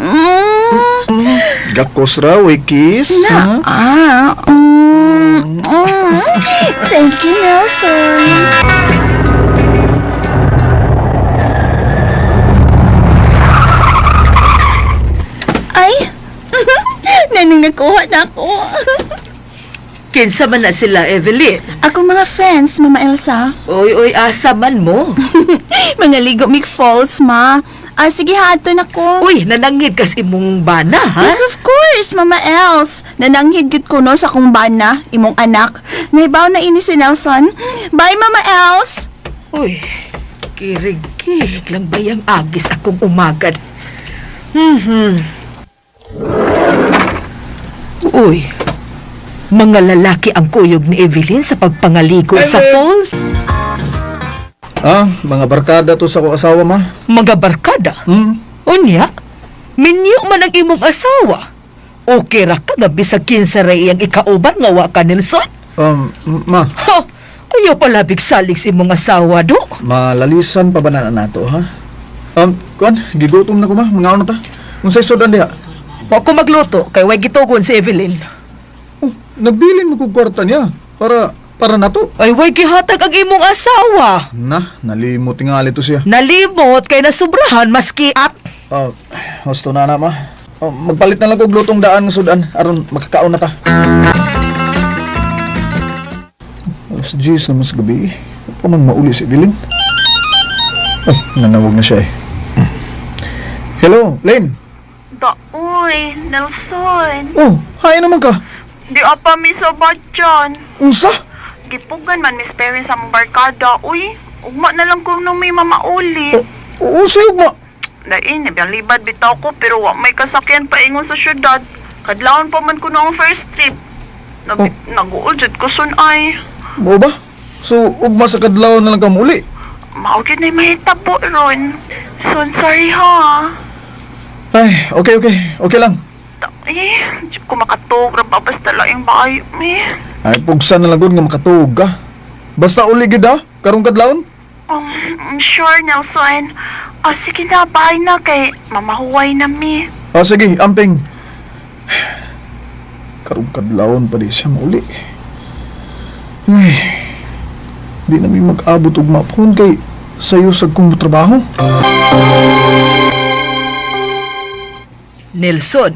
Gakos raw, kiss. Thank you, Nelson. Ay, nanong nakuha na ako. Kinsa man na sila, Evelyn? Akong mga friends, Mama Elsa. Oy, asa man mo? Mga ligo mig falls, ma. Sige ha, ato na ko. Uy, nananghid kasi mong bana, ha? Yes, of course, Mama Els. Nananghid gid ko no sa kong bana, imong anak. Naibaw na ini si Nelson. Bye, Mama Els. Uy, kirig-kirig lang ba yung agis akong umagad? Uy, mga lalaki ang kuyog ni Evelyn sa pagpangaligo sa falls. Mga barkada to sa akong asawa, ma. Mga barkada? Unya, minyo man ang imong asawa. Okay ra ka gabi sa kinsaray ang ikauban nga wa ka, Nelson? Ma. Ayaw palabig salig sa imong asawa, do? Malalisan pa ba na nato, ha? Kuan, gigutom na ko, ma. Mga ano ta? Unsay sudan diha? Wa ko magluto, kay way gitugon si Evelyn. Nabilin mo kong kwarta niya para nato. Ay, way gihatag ang imong asawa. Nalimot nga to siya. Nalimot kay nasubrahan maski at. Gusto na ma. Magpalit na lang kog lutong daan nga sudan aron makakaon na ta. Alas 10 na mas gabi. Pa man mauli si Evelyn. Nanawag na siya eh. Hello, Lane. Uy, Nelson. Hi naman ka. Di apa mi sa badyan. Unsa? Gipugan man mis parents sa mong barkada. Uy, ugma na lang ko nung may mamauli. Unsa ugma? Dain, nabiyalibad bitaw ko pero wa may kasakyan paingon sa syudad. Kadlawon pa man ko noong first trip. Nag-uol jud ko sun ay. Mo ba? So, ugma sa kadlaw na lang ka muli. Mao gid nay mahitabo ron. So sorry ha. Ay, okay. Okay lang. Eh, di ko makatog ra basta lang yung bahay mi. Ay, pugsa na lang gud nga makatuog ka. Basta uli gid ha, karong kadlawon. Sure, Nelson. Sige na, bye na kay mamahuway na mi. Sige, amping. Karong kadlawon pa di siya mauli. Ay, di na mi mag-abot og mapon kay sayo sa kong trabaho. Nelson,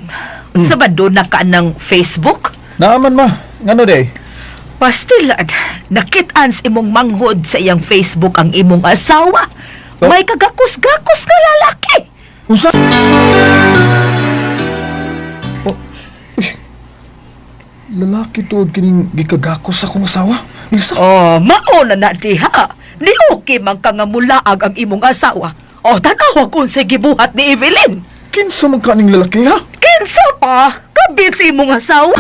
sa ba doon na ka ng Facebook? Naaman ma, ngano day? Pastilan, nakit-ans imong manghod sa iyang Facebook ang imong asawa. May kagakos-gakos na lalaki. Unsa? Lalaki to kining gikagakos sa akong asawa. Ilsa? Mauna na diha. Ni okay man ka nga mulaag ang imong asawa. Tanawa kung sige buhat ni Evelyn. Kinsa man kaning lalaki ha? Kinsa pa? Kabit si imong asawa.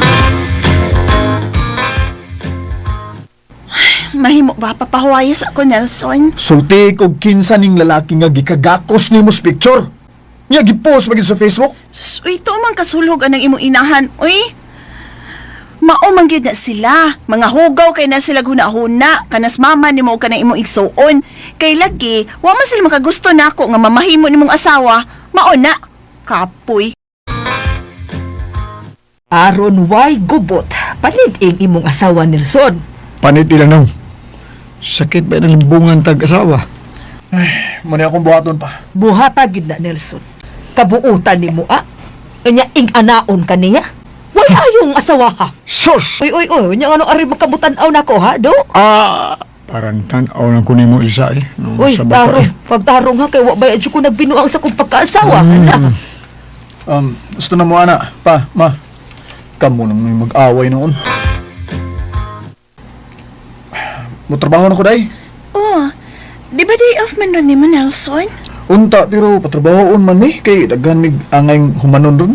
Mahimo ba papahuwayas ako, Nelson? Sulti kog kinsa ning lalaki nga gikagakos nimo sa picture. Nya gipost magid sa Facebook. Uy, ito man kasulog anang imong inahan. Uy, mao man gyud na sila. Mga hugaw kay na sila hunahuna. Kanas mama nimo ka na imong igsuon. Kay lagi, wa man sila makagusto nako nga mamahimo nimong asawa. Mao na. Kapoy. Aron way gubot, panid-ing imong asawa, Nelson. Panit ilang nang. Sakit ba ng limbungan tag-asawa? Ay, muna akong buhaton pa. Buhata gid na, Nelson. Kabuutan ni mo, Nya ing-anaon ka niya? Way ayong asawa ha. Sus! Uy, nya ano ari makabutan-aw nako ha, do? Parang tanaw lang ko nimo Ilsa eh. No, Uy, sa bata, tarong. Pagtarong ha, kay wa ba ko nagbinuang sa kong pagkaasawa. Gusto na mo ana, pa, ma. Kamu nang may mag-away noon. Mutrabaho na ko day. Di ba day off man ron ni mo, Nelson? Unta, pero patrabahoon man mi, kay daghan mig angay humanon ron.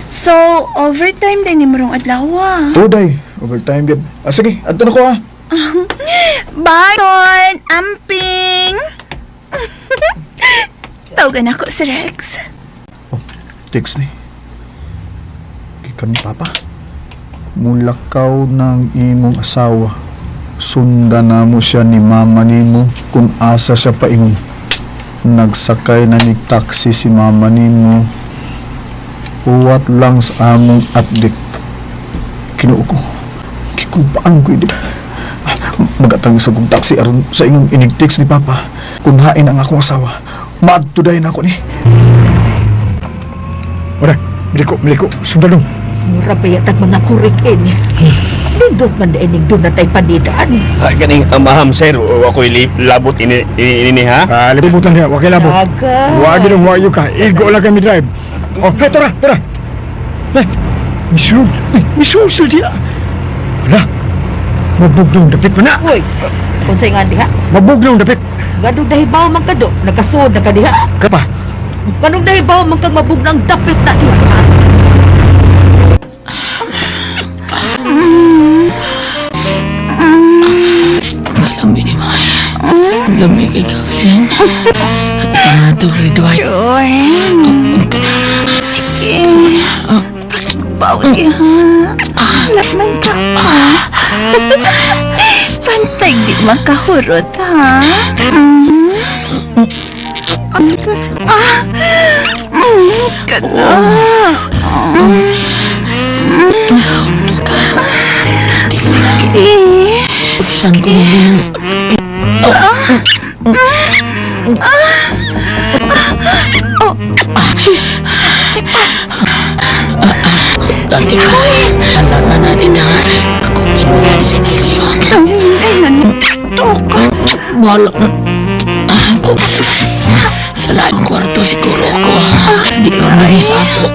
So, overtime din ni mo rong adlaw. Day, overtime gid. Sige, adto na ko ha. Bye, Ton! Amping! Tawagan ako si Rex. Text ni. Ikan ni Papa. Mulakaw ng imong asawa. Sundan na mo siya ni mama nimo kung asa siya paingon. Nagsakay na ni taxi si mama nimo. Uwat lang sa among update. Kinuo ko. Kikupaan ko ini. Magatang sa kong taxi aron sa imong inig-text ni Papa. Kung hain ang akong asawa. Maadtuday na ako ni. Ora, miliko. Sundan nung. Mura ba yatag mga kurikin? Nindot man da inig doon na tayo panidaan. Ganing maham sir, ako'y labot ini ha? Libutan niya, wakil labot. Aga. Wagi nung wayo ka, igo lang kami drive. Tara. Misusul dia. Wala, mabuglong dapit pa na. Uy, kung sa'yo nga diha? Mabuglong dapit. Ganong dahibaw man ka do, nagkasuod na ka diha. Kapa? Ganong dahibaw man kang mabugnang dapit na diha. Lami ni May. Lami kay Kavlin. At pangato ridway. Sige. Pakikbawi ha. Laman ka pa. Pantay di makahurot ha. Ganda. Sige. Saan ko nilin? Dati ka, alala na din na ako pinuhan si Nelson. Wala. Sa lahat kwarto siguro ko. Di ko na isa ako.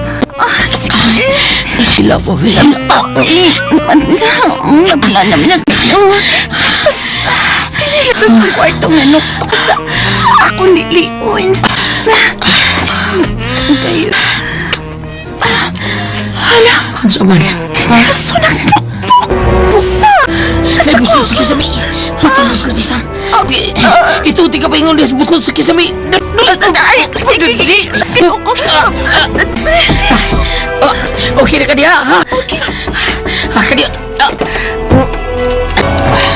Sige. Sila po. Wala naman ito sa kwarto nga nuktok sa ako niliuin. Kayo. Hala. Ang saman. Kaso na nuktok sa. Nagusod sa kisami. Patulog sa labisa. Ito, di ka pa yung ulis. Butod sa kisami. Okay na ka diya, ha? Okay. Ka diya.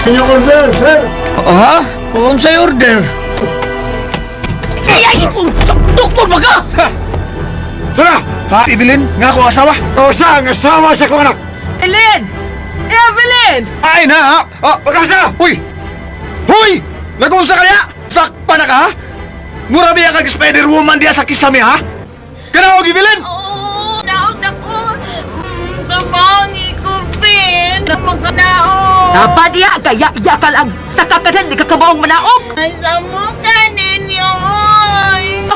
Inyong order, sir! Ha? Kung sa'yo order. Ay! Doktor ba ka? Sara! Ha, Evelyn? Nga ako asawa? O sa, ang asawa sa kong anak! Evelyn! Evelyn! Ay na, ha? O, magkasa! Huy! Huy! Nagunsa ka niya? Sakpa na ka, ha? Mura biya kag Spider-Woman diya sa kisame, ha? Kanaog, Evelyn! Naog na ko. Kabangi ko, Ben. Namaganaog. Dapat iya, gaya ka lang. Sa kakanan, di ka kabaong manaog. Ay, samuka ninyo, oy.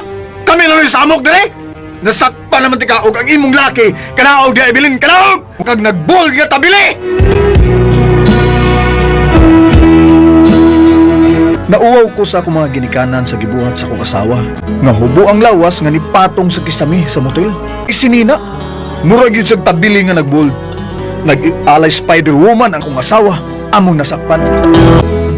Kami lang yung samok dire! Nasakpa naman ti kaog ang imong laki! Kanaog diya, Evelyn! Kanaog! Kag nagbol nga tabili! Nauwaw ko sa akong mga ginikanan sa gibuhat sa akong asawa. Nga hubo ang lawas nga nipatong sa kisami sa motel. Isinina. Murag yun sa tabili nga nagbol. Nag-alay Spider-Woman ang akong asawa. Among nasakpan.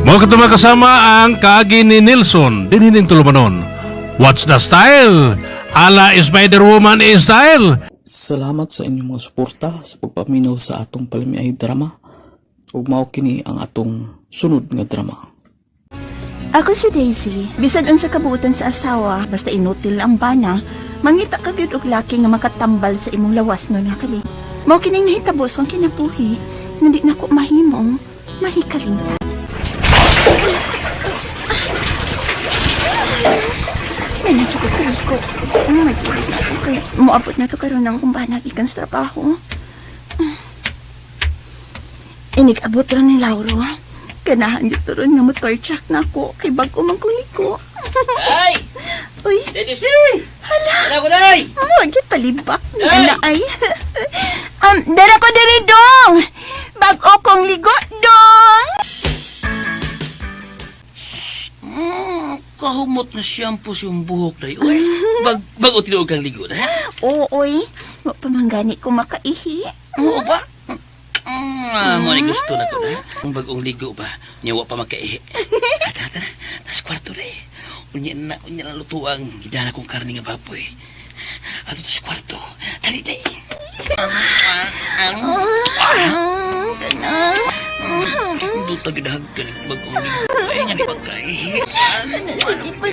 Mga katama kasama ang kaagi ni Nelson, dinhining tulumanon. What's the style? Ala Spider-Woman style! Salamat sa inyong mga suporta sa pagpaminaw sa atong palamiay drama. Ug mao kini ang atong sunod nga drama. Ako si Daisy. Bisan unsa kabuutan sa asawa, basta inutil ang bana, mangita ka gyud og laki nga makatambal sa imong lawas no nakali. Mao kining nahitabos ang kinabuhi, nga di nako mahimong mahikalintas. Oops. May medyo ko kaliko. Mag-ilis na ko kay moabot na to karon ng kumbana gikan sa trabaho. Inig-abot ra ni Lauro. Ganahan yung turon nga motor-check na ako kay bago mang kuliko. Ay! Uy! Dede si! Hala! Hala ko, Day! Huwag yung palibak na ay. Dara ko diri dong! Bago kong ligo dong! Kahumot na shampoo yung buhok, Day. Uy, bago tinuog kang ligo na, ha? Oo, oy. Pamanggani ko makaihi. Oo ba? Mo ni gusto na ko na. Ang bagong ligo ba, nyawa pa magkaihi. Tara, tas kwarto na eh. Unya na lutuang gidana kong karne nga baboy. Ato tas kwarto. Dali, Day. Duta gidahag ka ng bagong ligo. Ay, nga di pagkaihi. Sige pa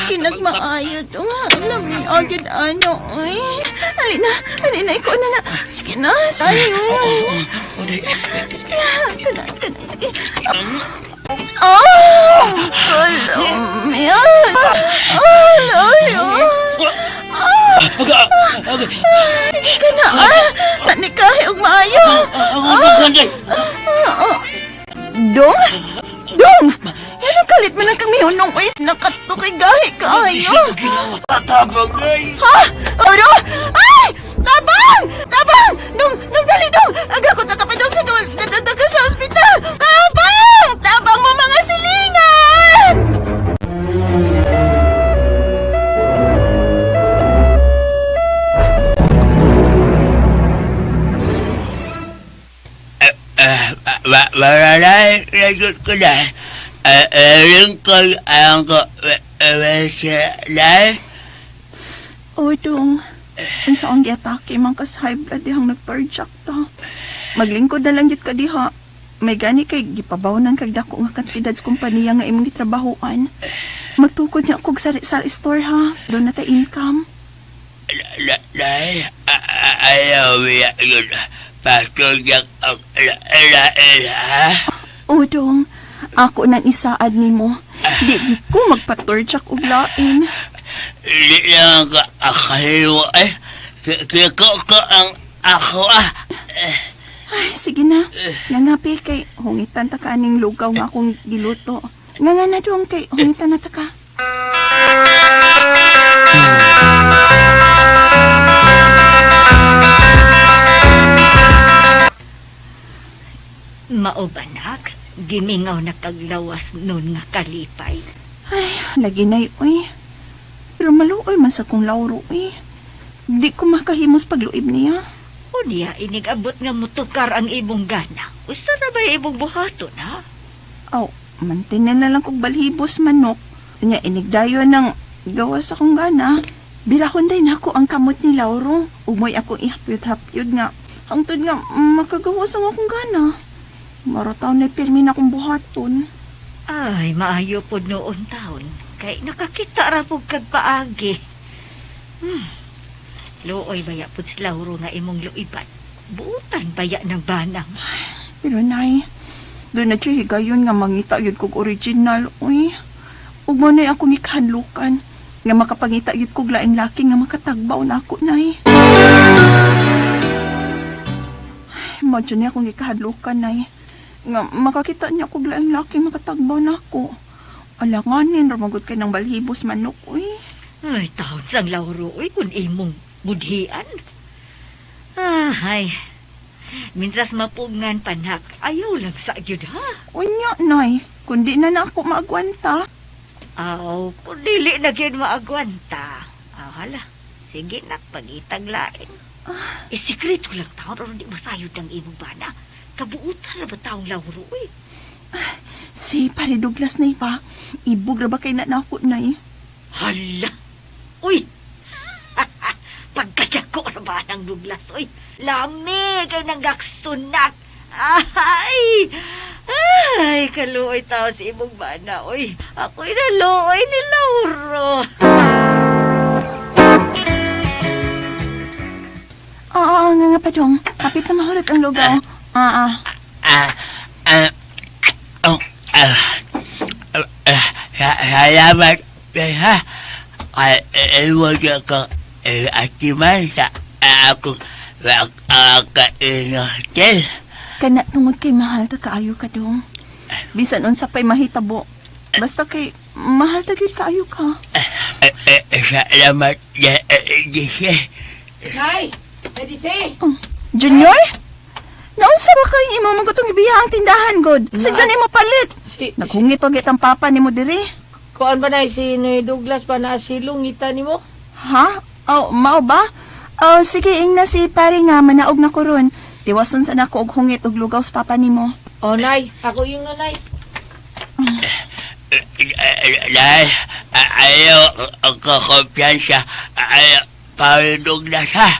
kinagmaayo to nga. Lamin agad ano, oy. Halina, ikaw na. Sige na, sayo. Sige, sige. Kalom yan. Lolo. Hindi ka na, tanikahe og maayo. Dong! Anong kalit man ang kami hunong oy nakato kay gahi kaayo? Tatabang, ay! Ha? Oro? Ay! Tabang! Tabang! Dong, dali dong! Aga ko takapadong sa ospital! Tabang! Tabang mo mga silingan! Malalay, lagot ko na. Lingkol ang ko, masalay. O, Dong. Ang saong giatake man kas high blood dihang nag-cardiac ta. Maglingkod na lang yun ka diha. May gani kay gipabawanan kag dako nga kantidad sa kumpanya nga imong gitrabahoan. Magtukod niya kog sari-sari store ha. Doon na ta income. Ayaw niya yun. Pagtugyak ang ha? O, Dong. Ako nang isaad ni mo. Di git ko magpa-torchak og lain. Hindi lang ka akahiwa eh. Kaya ko ang ako Ay, sige na. Nangapi kay hungitan ta ka aning lugaw nga akong giluto. Nga na Dong kay hungitan na ta ka. Maog anak, gimingaw na kaglawas nun nga kalipay. Ay, lagi na uy. Pero maluoy man sa kong Lauro eh. Di ko makahimos pagluib niya. Unya, inigabot nga mutukar ang imong gana. Usa na ba imong buhaton, ha? Aw, mantinan na lang kong balhibos manok. Nya inigdayo ng gawas akong gana. Birahon day na ako ang kamot ni Lauro. Umoy akong ihapyod-hapyod nga. Hangtod nga makagawas ang akong gana. Marataw na pirmi na akong buhaton. Ay, maayo po noon taon. Kay nakakita ra po kagpaagi. Looy baya po si Lauro nga imong luiban. Buutan baya ng banang. Pero nay, doon na siya higayon nga mangita yun kong original. Uy, ug mo na ako ni kahanlukan. Nga makapangita yun kong laing laki nga makatagbaw na ako, nay. Madyo niya akong ikahanlukan, nay. Nga makakita niya kong laing laki makatagbaw na ako. Alanganin, ramagot kay ng balhibos manok, uy. Ay, taon sang Lauro, uy, kung imong budhian. Ay, mintas mapungan panak, ayaw lang sa yun, ha? Unya, nay, kundi na ako maagwanta. Aw, kung dili na yun maagwanta. Hala, sige nak, pagitag lain. Sikreto lang taon, pero di masayod ang imong bana. Kabuutan na ba taong Lauro, uy? Si Pare Douglas na iba, ibog ra ba kay na ako, nay? Hala, uy! Pagkatiyako na ba ng Douglas, uy? Lami kay nang gaksunak. Ay! Ay, kaluoy tao si imong bana, uy. Ako'y naluoy ni Lauro. Nga padong. Kapit na mahulot ang lugaw. Salamat, ha? Huwag ako akiman sa akong kainotel. Kana tungod kay mahal ta kaayo ka dong. Bisan unsa pay mahitabo. Basta kay mahal ta gyud kaayo ka. Salamat, Jesse. Nay! Jesse! Junior? Naunsa ba kay imo magutong ibiya ang tindahan god? Sigla nimo palit. Naghungit pagit ang papa nimo diri. Kuan ba na si Noy Douglas pa na silungita nimo? Ha? Oh, mao ba? Oh, sige ing na si pare nga manaog na ko ron. Tiwason sa nako og hungit og lugaw sa papa nimo. Oh, nay, ako yung nanay. Nay, ayaw ako kumpiyansa. Ayaw, Pare Douglas, ha?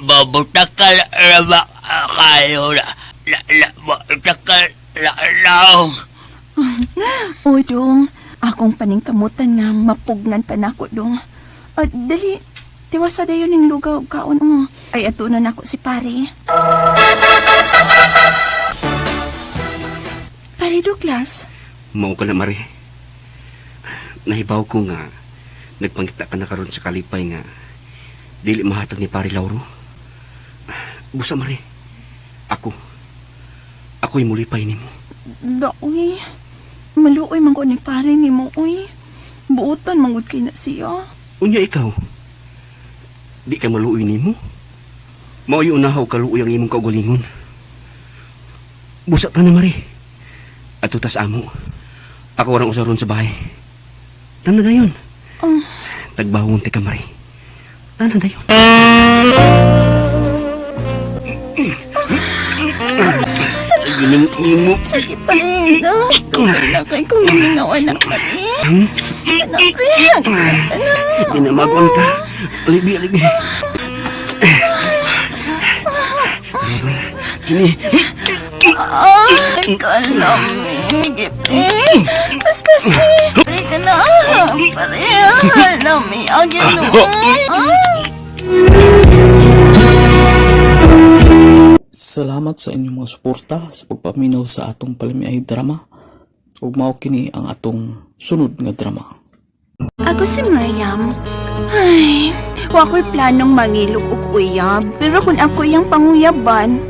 Mabutak ka na ba kayo na mabutak ka na O dong, akong paningkamutan nga mapugnan pa nako dong. Dali, tiwasa dayon ning lugaw kaon mo. Ay atunan ako si pare. Pare Douglas. Mao ka na, Mari. Nahibaw ko nga nagpangita ka na karon sa kalipay nga dili mahatag ni Pare Lauro. Busa, Mari. Ako'y mulipay nimo. Uy, maluoy man ko ni pare nimo, uy. Buutan mangud kay na siya. Unya ikaw, di ka maluoy nimo? Mao'y unahaw kaluoy ang imong kaugalingon. Busa pa na, Mari. At tutas amo, ako warang usaron sa bahay. Tanda na yun. Tagbahon ti ka, Mari. Tanda na yun. Sakit pa rin ito. Tungkol na kay kong hiningaw anak pa rin. Anak rin. Anak. Tinamagon ka. Alibi. Kini. Ay, kalam. Gipin. Paspasi. Pari ka na. Pari. Lami. Agyan noon. Salamat sa inyong mga suporta sa pagpaminaw sa atong palimiay drama. Ug mao kini ang atong sunod nga drama. Ako si Mariam. Ay, wa ko'y planong mangilog og uyab. Pero kung ako yung panguyaban,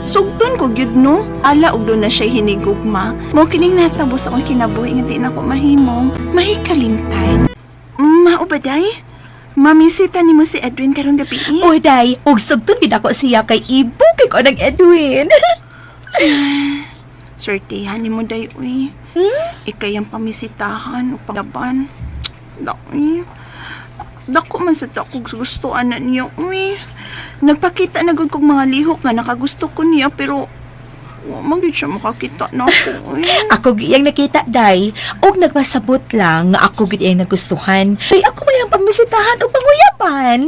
sugton ko gyud no. Ala og doon na siya hinigugma. Mao kining natabos akong kinabuhi nga di na ko mahimong mahikalimtan. Mao ba day? Mamisita ni mo si Edwin karong gabi. Uy, day, ug sugton gid ako siya kay ibo kay ko nag Edwin. Swertihan ni mo day, uy. Ikay ang pamisitahan o panglaban. Dako, dako man sa takog gustuan na niya, uy. Nagpakita na gud kog mga lihok nga nakagusto ko niya, pero magid siya makakita na ako, uy. Ako giyang nakita, day. Og nagpasabot lang nga ako giyang nagustuhan. Ay, ako may ang pamisitahan o panguyapan.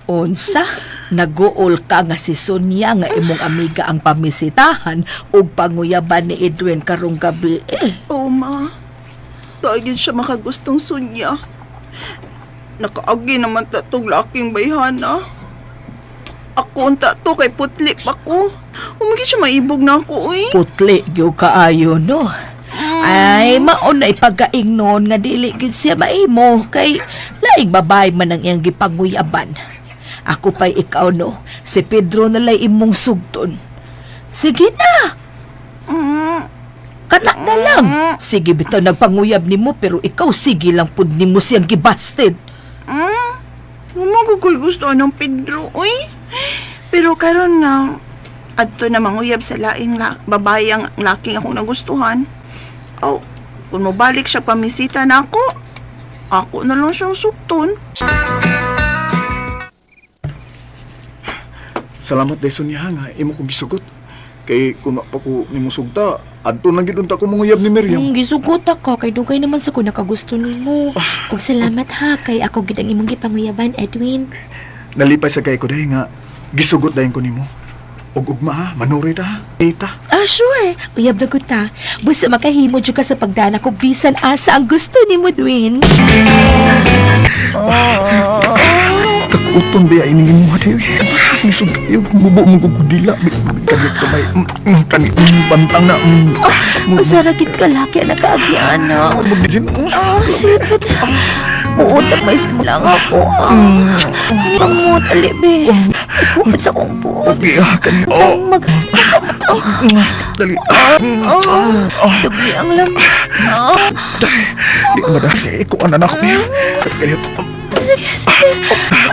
Unsa? Naguol ka nga si Sonia nga imong amiga ang pamisitahan ug panguyaban ni Edwin karong gabi Oo, ma. Dahil siya makagustong sunya. Nakaagi naman tatong laking bayhana. Ako ang tato kay putli pa ko. Umagi siya maibog na ako, uy. Putli gyud kaayo no. Ay, maon na ipagaing noon nga dili gyud siya maimo kay laing babae man ang iyang gipanguyaban. Ako pa'y ikaw, no? Si Pedro nalay imong sugton. Sige na! Kanak na lang. Sige, bitaw nagpanguyab ni mo, pero ikaw sige lang pud ni mo siyang gibasted. Magugoy gusto ng Pedro, uy. Pero karon nga, adto na manguyab sa laing babae ang laking akong nagustuhan. Oh, kung mabalik siya pamisita na ako na lang siyang sugton. Salamat day Sonia nga, imo ko gisugot. Kay kung pa ko nimo sugta, adto na gid unta ko manguyab ni Miriam. Gisugot ako kay dugay naman sa ko nakagusto nimo. Ug salamat ha kay ako gid ang imong gipanguyaban, Edwin. Nalipay sa kay ko day nga gisugot dayon ko nimo. Ug ugma ha, manuri ta ha. Eta. Sure. Uyab na ko ta. Basta makahimo jud ka sa pagdana ko bisan asa ang gusto nimo, Edwin. Kakuton ba ini mo hati? Misud yung bubo mo gugudila. Kabit ka may kani bantang na. Masaragit ka laki na kaagyan na. Sipit. Puutak may simulang ako. Ano mo, talibi? Ikupat sa kong puot. Magkamataw. Dali. Dugli ang lamang. Di ko madali. Ikaw ang anak niya. Sige.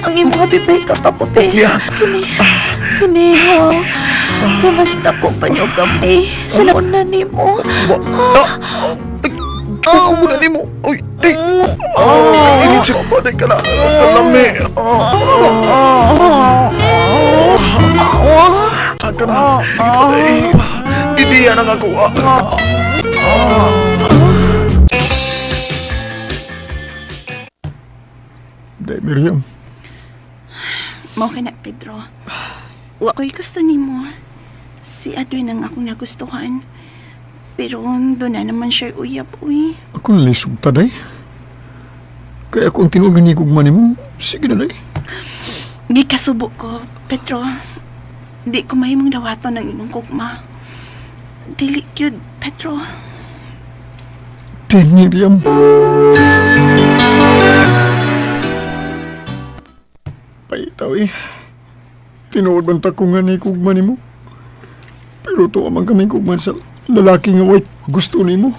Ang imo kapipay ka pa, pupe. Kini, wow. Kamusta ko pa niyo kami? Salamat na ni mo. Ako muna ni mo. Uy, day. Ini siya ba? Day ka na. Kalami. Ka na. Hindi yan ang ako. Day, Miriam. Mao ka na, Pedro. Wa ko'y gusto ni mo. Si Edwin ang akong nagustuhan. Pero doon na naman siya uyab, uy. Ako nalisog ta, day. Kaya kung tinuloy ni Gugma ni mo, sige na, day. Gikasubo ko, Pedro. Di ko mahimong dawaton ng imong kugma. Dili yun, Pedro. Din, Miriam. Paitaw eh. Tinuod bang takungan ni Gugma ni mo? Pero to amang kami Gugma sa lalaki nga white gusto ni mo.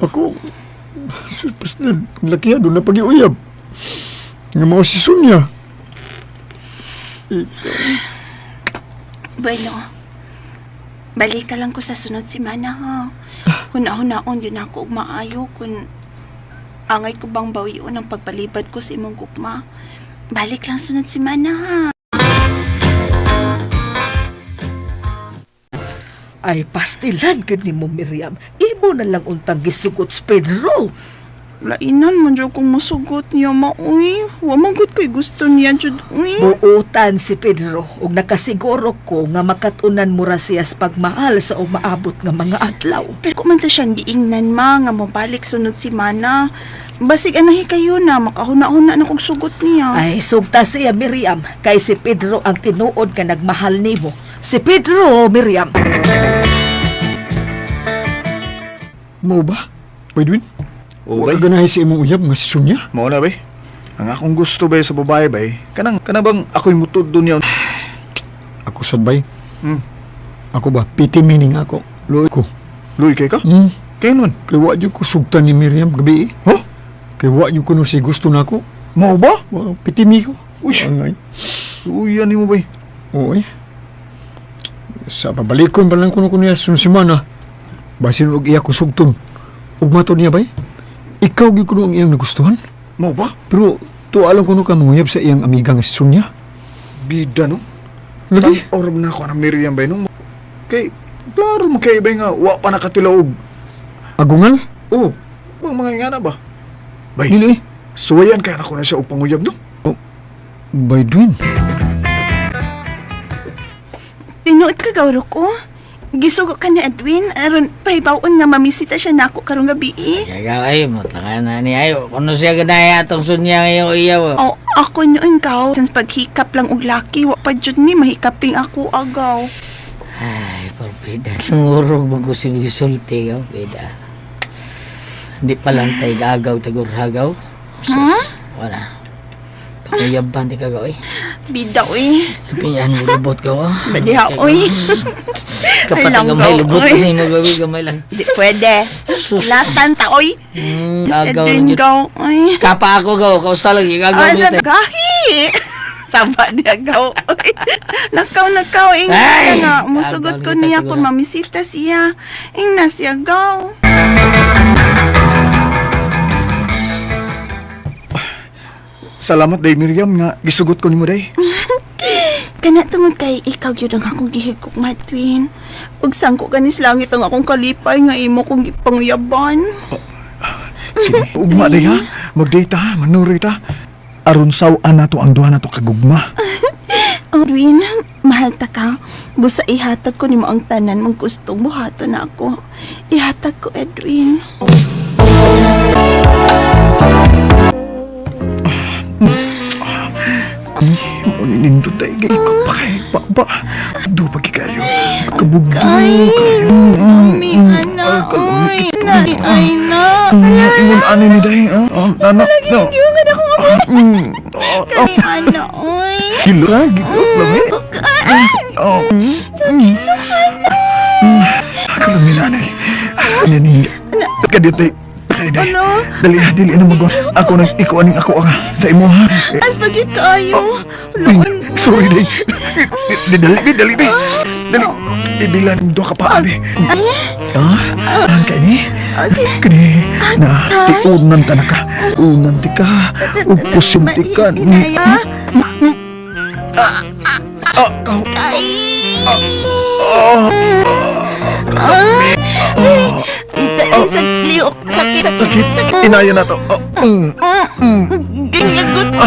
Ako, pas na lakihan doon na pag-iuyab. Nga mo si Sonia. Bueno, balik ka lang ko sa sunod semana, ha? Huna-hunaon yun ako ug maayo kung angay ko bang bawion ang pagpalibad ko sa imong gugma. Balik lang sunod semana, ha? Ay, pastilan gud nimo, Miriam. Imo na lang untang gisugot sa Pedro. Lainan man dyan kung masugot niya, mauy. Wamagot ko'y gusto niya, jud, uy. Buutan si Pedro ug nakasiguro ko nga makatunan mo ra siya sa pagmahal sa umaabot nga mga adlaw. Pero kung man ta siyang giingnan, ma, nga mabalik sunod semana. Basig anahi kayo na, makahuna-huna na kong sugot niya. Ay, sugta siya, Miriam. Kay si Pedro ang tinuod nga nagmahal nimo. Si Pedro, Miriam. Mo ba? Edwin? Wala ganahay si imong uyab nga si Sonia? Mao na, bay. Ang akong gusto, bay, sa babae, bay. Kana bang ako'y mutod doon yun? Ako sad, bay. Ako ba? Piti meaning ako. Luoy ko. Luoy kay ka? Kaya naman? Kaya wa dyan ko sugtan ni Miriam gabi eh. Huh? Kaya wa dyan ko no si gusto na ako. Mao ba? Piti mi ko. Uy. Angay. Uy, yan mo, bay. Oo eh. Sa pabalikon pa lang kuno niya sunod semana. Basin og iya ko sugton. Ug mato niya bay? Ikaw gyud kuno ang iyang nagustuhan. Mo ba? Pero to alam kuno ka manguyab sa iyang amigang si Sonia. Bida no? Lagi? Oram na ako ng Miriam bay no? Kay, klaro mo kay bay nga, wa pa nakatilaog. Agungal? Oo. Mga nga na ba? Bay, Dili. suwayan kaya ako na siya upang uyab no? Bay Dwin. Tinuod ka gawro ko. Gisugo ka ni Edwin, aron pahibaon nga mamisita siya nako karong gabi. Kaya ay mo taka na ni ayo. Kuno siya ganaya atong sunya ngayon iyaw. Oh, ako noon gaw. Since paghikap lang og laki, wa pa jud ni mahikaping ako agaw. Ay, pagpida. Nangurog bago si gisulti gaw, pida. Di palantay gagaw tagurhagaw. Ha? Wala. Pangayaban ti kagaw eh. Bida oy. Piyan mo lubot ka oh. Badiha oy. Kapag gamay lubot ka ni magawi gamay lang. Di pwede. Latan ta oy. Gagaw Edwin lang gaw oy. Kapa ako gaw, kausa lang gagaw Ay, yun. gahi. Saba niya gaw oy. Nakaw Ay! nga. Musugot ko niya kung mamisita siya. Ingna siya gaw. Salamat day Miriam nga gisugot ko nimo day. Kana tungod kay ikaw gyud ang akong gihigok matwin. Ug sangko kanis langit ang akong kalipay nga imo kong ipangyaban. Ugma day ha, magdata ha, manuroy ta. Aron sawan nato ang duha nato kagugma. Edwin, mahal ta ka. Busa ihatag ko nimo ang tanan mong gustong buhaton na ako. Ihatag ko, Edwin. Nindot tayo kay ko pa kay Papa. Do pagi kayo. Kabugdo kayo. Mami, anak, oy. Ay, na. Ingon ano ni day? Anak. Lagi nagyungan ako nga. Kami, anak, oy. Kilo ha? Gigot lang eh. Ako lang nilanay. Naninga. Kaditay. Ano? Dali na magawa. Ako nang ikuaning ako sa imo ha. As bagit kaayo. Sorry day. Dali. Dali. Ibilan do ka pa abi. Ang kani. Kani na tiunan ta naka. Unan ti ka. Upusin ti ka. Sakit. Inaya na to. Ginagot ko.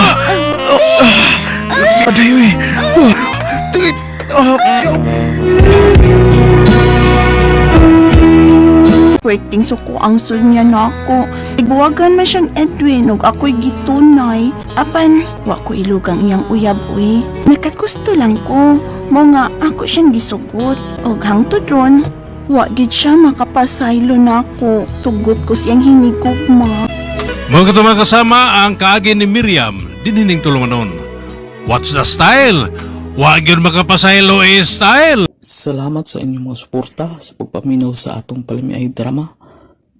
Adayo eh. Pwerting suko ang sunya na ako. Ibuwagan man siyang Edwin ug ako'y gitunay. Apan, wa ko ilugang iyang uyab uy. Nakagusto lang ko. Mo nga ako siyang gisugot. Ug hangtod ron, wa gid siya makapasaylo na ako. Sugot ko siyang hinigugma. Mga katumang kasama ang kaagi ni Miriam, dinhining tulumanon. What's the style? Wag yun makapasaylo style. Salamat sa inyong mga suporta sa pagpaminaw sa atong palamiay drama.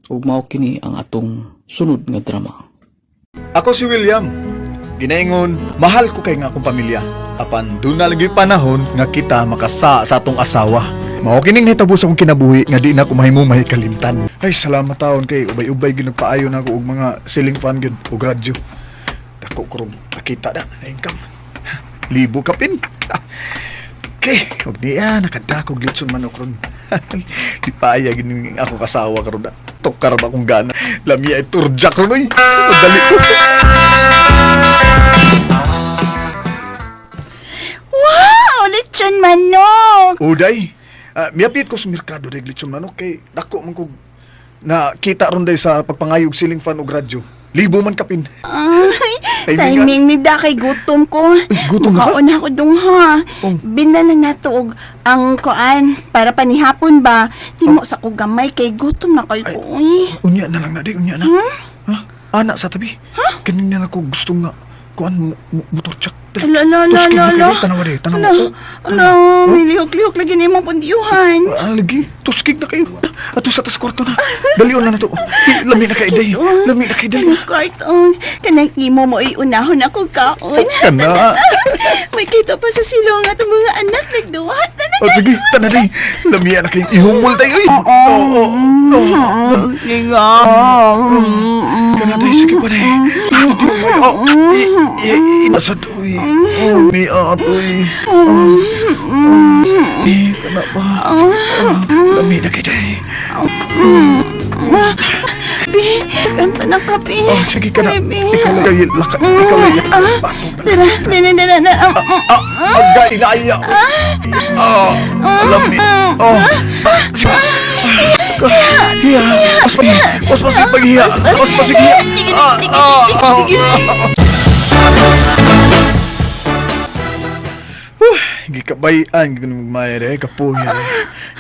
Ug mao kini ang atong sunod nga drama. Ako si William. Ginaingon, mahal ko kay nga akong pamilya. Apan doon na lagi panahon nga kita makasa sa atong asawa. Mao kining nahitabo sa akong kinabuhi nga di na ko mahimo mahikalimtan. Ay, salamat taon kay ubay-ubay ginagpaayo na ako og mga ceiling fan gyud og radyo. Dako ko ron nakita na income. Libo kapin. Okay, huwag niya, nakadakog litson manok ron. Di paaya gini ako kasawa karon na. Tokar ba akong gana? Lamia ay turjak ron oy. Madali ko. Wow! Lechon manok! Uday, miapit ko sa merkado day litson manok kay dako man ko na kita ron day sa pagpangayog ceiling fan og radyo. Libo man kapin. Ay, timing ni da kay gutom ko. Gutom ka? Mukaon ako dong ha. Binala na to og ang koan para panihapon ba. Timo sa ko gamay kay gutom na kay ko. Uy. Unya na lang na day, unya na. Ha? Anak sa tabi. Ha? Kanina na ko gusto nga kuan motor truck. Ala, ala, ala, Tuskig ala, na ala. kayo, tanawa di, tanawa. Ala, ala, may lihok-lihok lagi ni mong pundiuhan. Lagi, tuskig na kayo. Ato sa tas kwarto na. Dalion na na to. Lami na kayo, day. Lami na kayo, day. Kanas kwarto. Kanang imo mo iunahon ako kaon. Kana. May kita pa sa silong at ang mga anak nagduhat na O sige, tana day. Lami na kayo. Ihumol tayo eh. Sige. Kana day, sige pa day. Inasa to eh. Lami ato eh. Kana pa. Lami na kayo, day. Bi, kanta na ka, Bi. Oh, sige ka na. Bi. Ikaw lang kayo. Ikaw lang yan. Dara, dara. Agay na iya. Lami. Hiya. Ospasig paghiya. Ospasig hiya. Gikabayan, gigmaya rin, kapuya rin.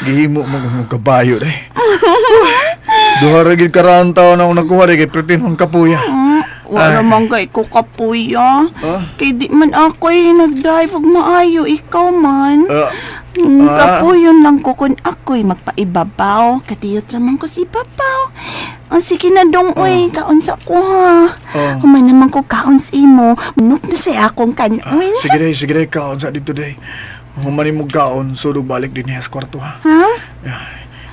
Gihimo mo kabayo rin. Duha rin karantaw na ako nakuha rin, kay pretinong kapuya. Wala man kay ko kapuya. Kay di man ako'y nag-drive og maayo, ikaw man. Kapuyon lang ko kung ako'y magpaibabaw. Katiyot naman ko si Papaw. Sige na dong, uy, kaon sa ko ha. Human naman ko kaon sa imo. Munok na sa akong kanon. Sige day, kaon sa dito day. Humanin mo kaon, sulog balik din niya sa kwarto ha. Ha?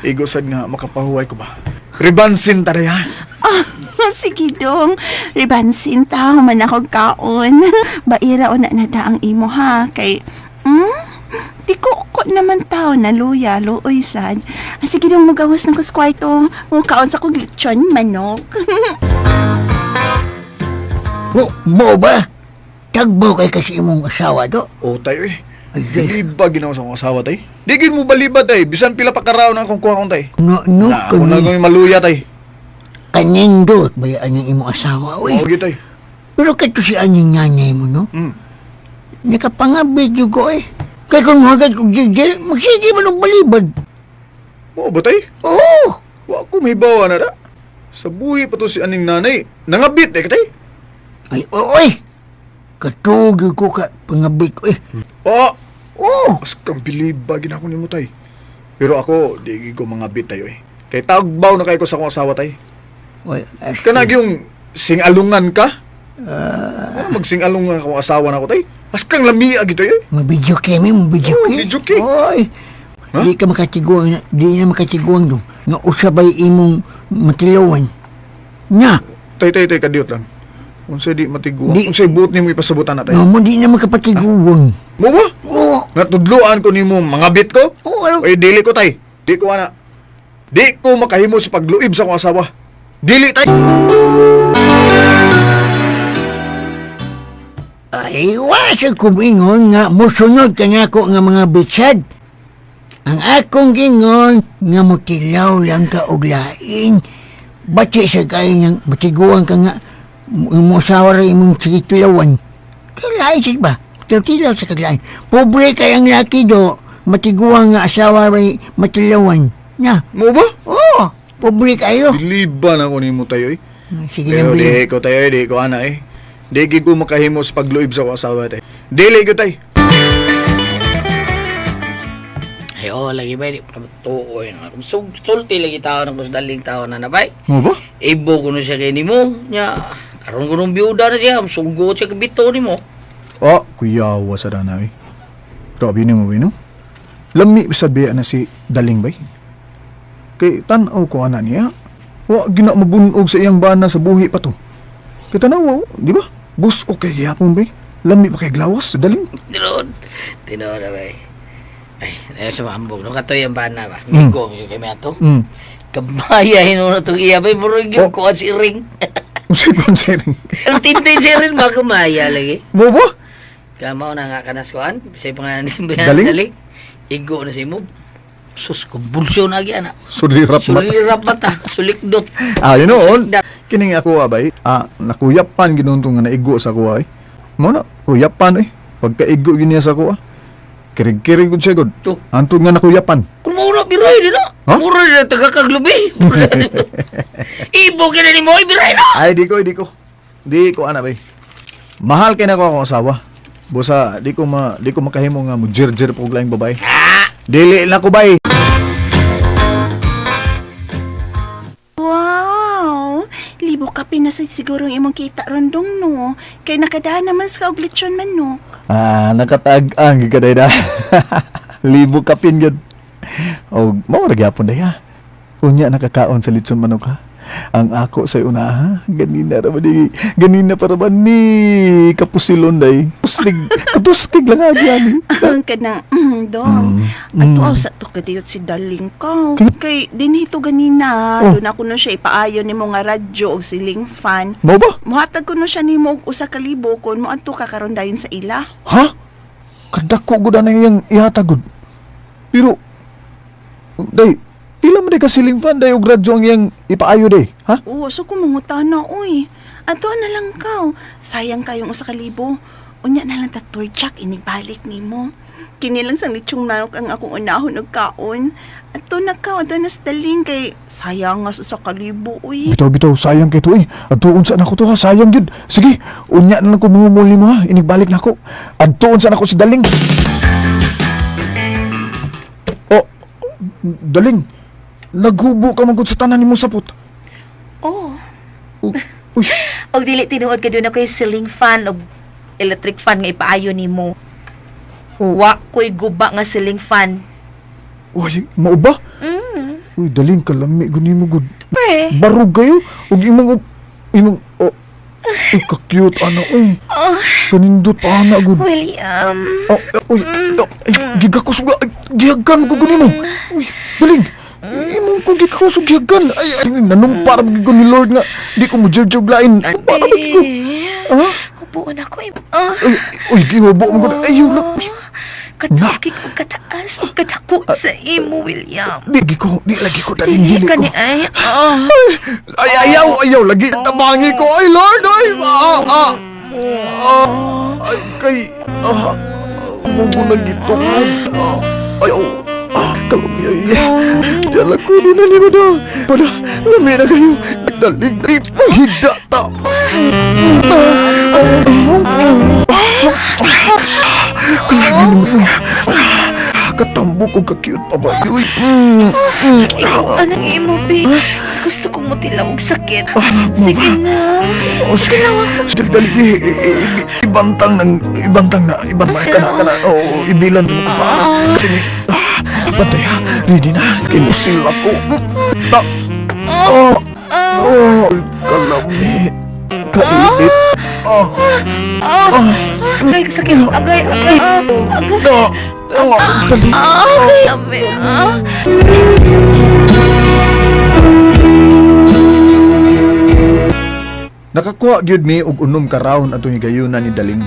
Igosad nga, makapahuway ko ba? Ribansin ta day ha? Sige dong, ribansin ta, human akong kaon. Baira o na ang imo ha, kay... Di ko naman tao na luya, luoy sad. Sige dong, magawas ng kuskwarto. Kaon sa kong lechon, manok. Mo ba? Tagbo kay kasi imong asawa do? O tayo eh. Di ba ginawa sa akong asawa tay? Di gin mo balibad tay. Bisan pila pa karaw na akong kuha kong tay. No, Kung nagawin maluya tay. Kanindot ba yan ang imong asawa, uy? O tay. Pero kato si anyang nanay mo, no? Nakapangabit yung ko eh. Kaya kung magad kong jil, magsige man ang balibad. Oo ba tay? Oo. Wa ko may bawa na da. Sa buhi pa to si aning nanay. Nangabit eh katay. Ay, oy! Katugil ko ka, pangabit ko eh. Oo! As kang biliba, ginako ni mo tay. Pero ako, di ko mangabit tayo eh. Kay tagbaw na kayo ko sa akong asawa tay. Kanag yung singalungan ka? Magsingalungan ka akong asawa na ko tay. As kang lamia gito eh. Mabidyo kemi, mabidyo kemi. Mabidyo kemi. Oy! Di ka makatiguang, di na makatiguang do. Nga usabay imong matilawan. Na! Tay, kadiyot lang. Unsay di matiguan. Unsay buot nimo ipasabutan na tay. Mo di na makapatiguan. Mo ba? Oo. Natudloan ko nimo mangabit ko? Oo. Oy, dili ko tay. Di ko ana. Di ko makahimo sa pagluib sa akong asawa. Dili tay. Ay, wasa kumingon nga musunod ka nga ako nga mga bitsad. Ang akong gingon nga mutilaw lang ka og lain. Ba't sa kaya nga matiguan ka nga musawa rin imong sikitilawan. Kailain siya ba? Tilaw sa kaglain. Pobre kayang laki do, matiguan nga asawa rin matilawan. Na? Mo ba? Oo, pobre kayo. Biliban ako nimo tayo eh. Sige pero lang, di ko tayo, di ko ana eh. Di ko makahimo sa pagluib sa akong asawa tayo. Dili ko tayo. Ay, lagi ba? Tuoy na. Sulti lagi tao na daling tao na nabay. Mo ba? Ibo ko na siya kay nimo. Nya, karon ko nung biyuda na siya. Sugot siya kabito ni mo. Kuyawa sa dana eh. Grabe ni mo, no? Lami sabihan na si Daling bay. Kay tanaw ko ana niya. Wa gina mabunog sa iyang bana sa buhi pa to. Kay tanaw, di ba? Bus okay yapon bay. Lami pa kay glawas sa Daling. Tinod na bay. Ay, na sa mambog. Nung katoy ang bana ba? Migo, yung kay Meto. Kabayahin mo na itong iya bay. Murag yung kuhan si Ring. Si Ring? Ang tintay si Ring ba kumaya lagi? Mo ba? Kamaw na nga kanas kuhan. Bisay pa nga Daling? Igo na si mo. Sus, kumbulsyon na gyan. Sulirap mata. Sulikdot. Yun noon. Kining ako abay. Nakuyapan ginuntong nga naigo sa kuha eh. Mo na, kuyapan eh. Pagkaigo giniya sa kuha. Kirig-kirig gud siya gud. Antod nga nakuyapan. Kung maura, biray din na. Mura din na tagakaglubi. Ibo ka na ni mo, biray na. Ay, di ko. Di ko, ana bay. Mahal kay nako akong asawa. Busa, di ko makahimo nga mo jer-jer po laing babae. Dili na ko bay. Wow! Libo ka pinasay siguro ang imong kita rondong no. Kay nakadaan naman sa og lechon manok. Nakatag-ang gikaday na. Libo kapin yun. O, mawara gyapon day ha. Unya nakakaon sa litson manok ha. Ang ako sa una ha. Ganina para ba ni kapusilon day. Katustig lang agyan. Ang kanang, dong. Ato sa to kadiyot si Daling ka. Kay dinhito ganina. Doon ako na siya ipaayon ni mo nga radyo o ceiling fan. Mo ba? Muhatag ko na siya ni mo og usa ka libo kon mo adto ka karon dayon sa ila. Ha? Kadako gud na iyang ihatagod. Pero, day, pila mo day ka ceiling fan day og radyo ang iyang ipaayo day, ha? Oo, so kumangutana, uy. Ato na lang ka. Sayang kayong usa ka libo. Unya na lang taturjak inigbalik ni mo. Kini lang sang litsong manok ang akong unahon og kaon. Ato na ka, ato na sa Daling kay sayang nga sa kalibo, uy. Bitaw, sayang kay to, eh. Adtuon sa ako to, ha? Sayang yun. Sige, unya na lang ko mumuli mo, ha? Inigbalik na ako. Adtuon sa ako si Daling. Oh, Daling. Naghubo ka magod sa tanan ni mo sapot. Oh. Uy. Og dili tinuod ka doon ako yung ceiling fan o electric fan nga ipaayo ni mo. Wa ko'y guba nga ceiling fan. Uy, mao ba? Uy, Daling, kalami guni mo gud. Barug kayo. Og imong oh. Uy, ka-cute ana, uy. Kanindot pa ana gud. William. Uy, gigakusog. Gihagan ko guni mo. Uy, Daling. Imong ko gigakusog gihagan. Ay, nanumpar ko ni Lord nga di ko mo jug-juglain. Para ba ko? Ha? Hubuon ako. Uy, gihubo mo gud. Ayaw lang. Katuskik o kataas o kadako sa imo, William. Di lagi ko Daling, dili ko. Ay, ayaw, lagi tabangi ko. Ay, Lord, ay, ay, kay, mugo na gitukod. Ayaw, kalumiyay. Dala ko, dinali mo na. Lami na kayo. Daling, paghigda ta. Kalangin mo. Katambo ko ka-cute pa ba? Anong imo, babe? Gusto kong matilaw og sakit. Sige na. Sige dali. Ibantang na. Ibilan mo ko pa. Bantay ha. Ready na. Kay musil ako. Kalami. Kainit. Agay, sakit. Agay. Dali. Sabi, Nakakuha gyud mi og unom ka round atong higayunan ni Daling.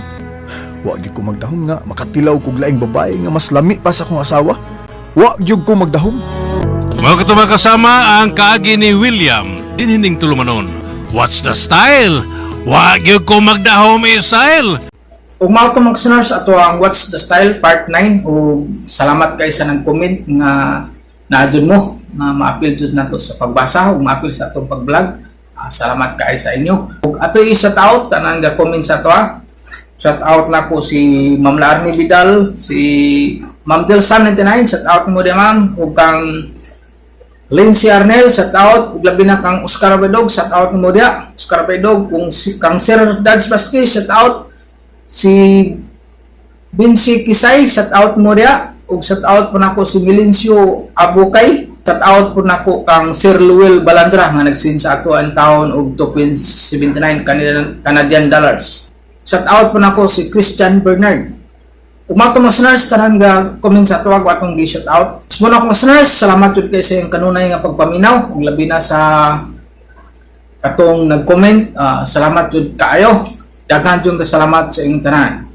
Wa gyud ko magdahom nga makatilaw kog laing babae nga mas lami pa sa akong asawa. Wa gyud ko magdahom. Mga katubang kasama ang kaagi ni William dinhining tulumanon. What's the style? Wa gyud ko magdahom style. Ug mao to mag-suners ato ang What's the Style Part 9 ug salamat kay sa nag-comment nga naadun mo nga ma-appeal jud nato sa pagbasa ug ma-appeal sa atong pag-vlog. Salamat kay sa inyo. Ug ato i-shout out tanan nga comment sa ato ha. Shout out na po si Ma'am Larny Vidal, si Ma'am Delsan 99, shout out mo di ma'am, ug kang Lindsay Arnel, shout out, ug labi na kang Oscar Pedog, shout out mo dia. Oscar Pedog, kung si kang Sir Dodge Baski, shout out. Si Vinci Kisay, shout out mo dia. Ug shout out po nako si Milencio Abukay. Shout out po nako kang Sir Luel Balandra nga nagsin sa ato ang taon og 2.79 Canadian dollars. Shout out po nako si Christian Bernard. Ug mga listeners tanan nga comment sa ato ag atong gi-shout out. So mga listeners, salamat jud kay sa iyong kanunay nga pagpaminaw ug labi na sa katong nag-comment. Salamat jud kaayo. Daghan jud salamat sa inyong tanan.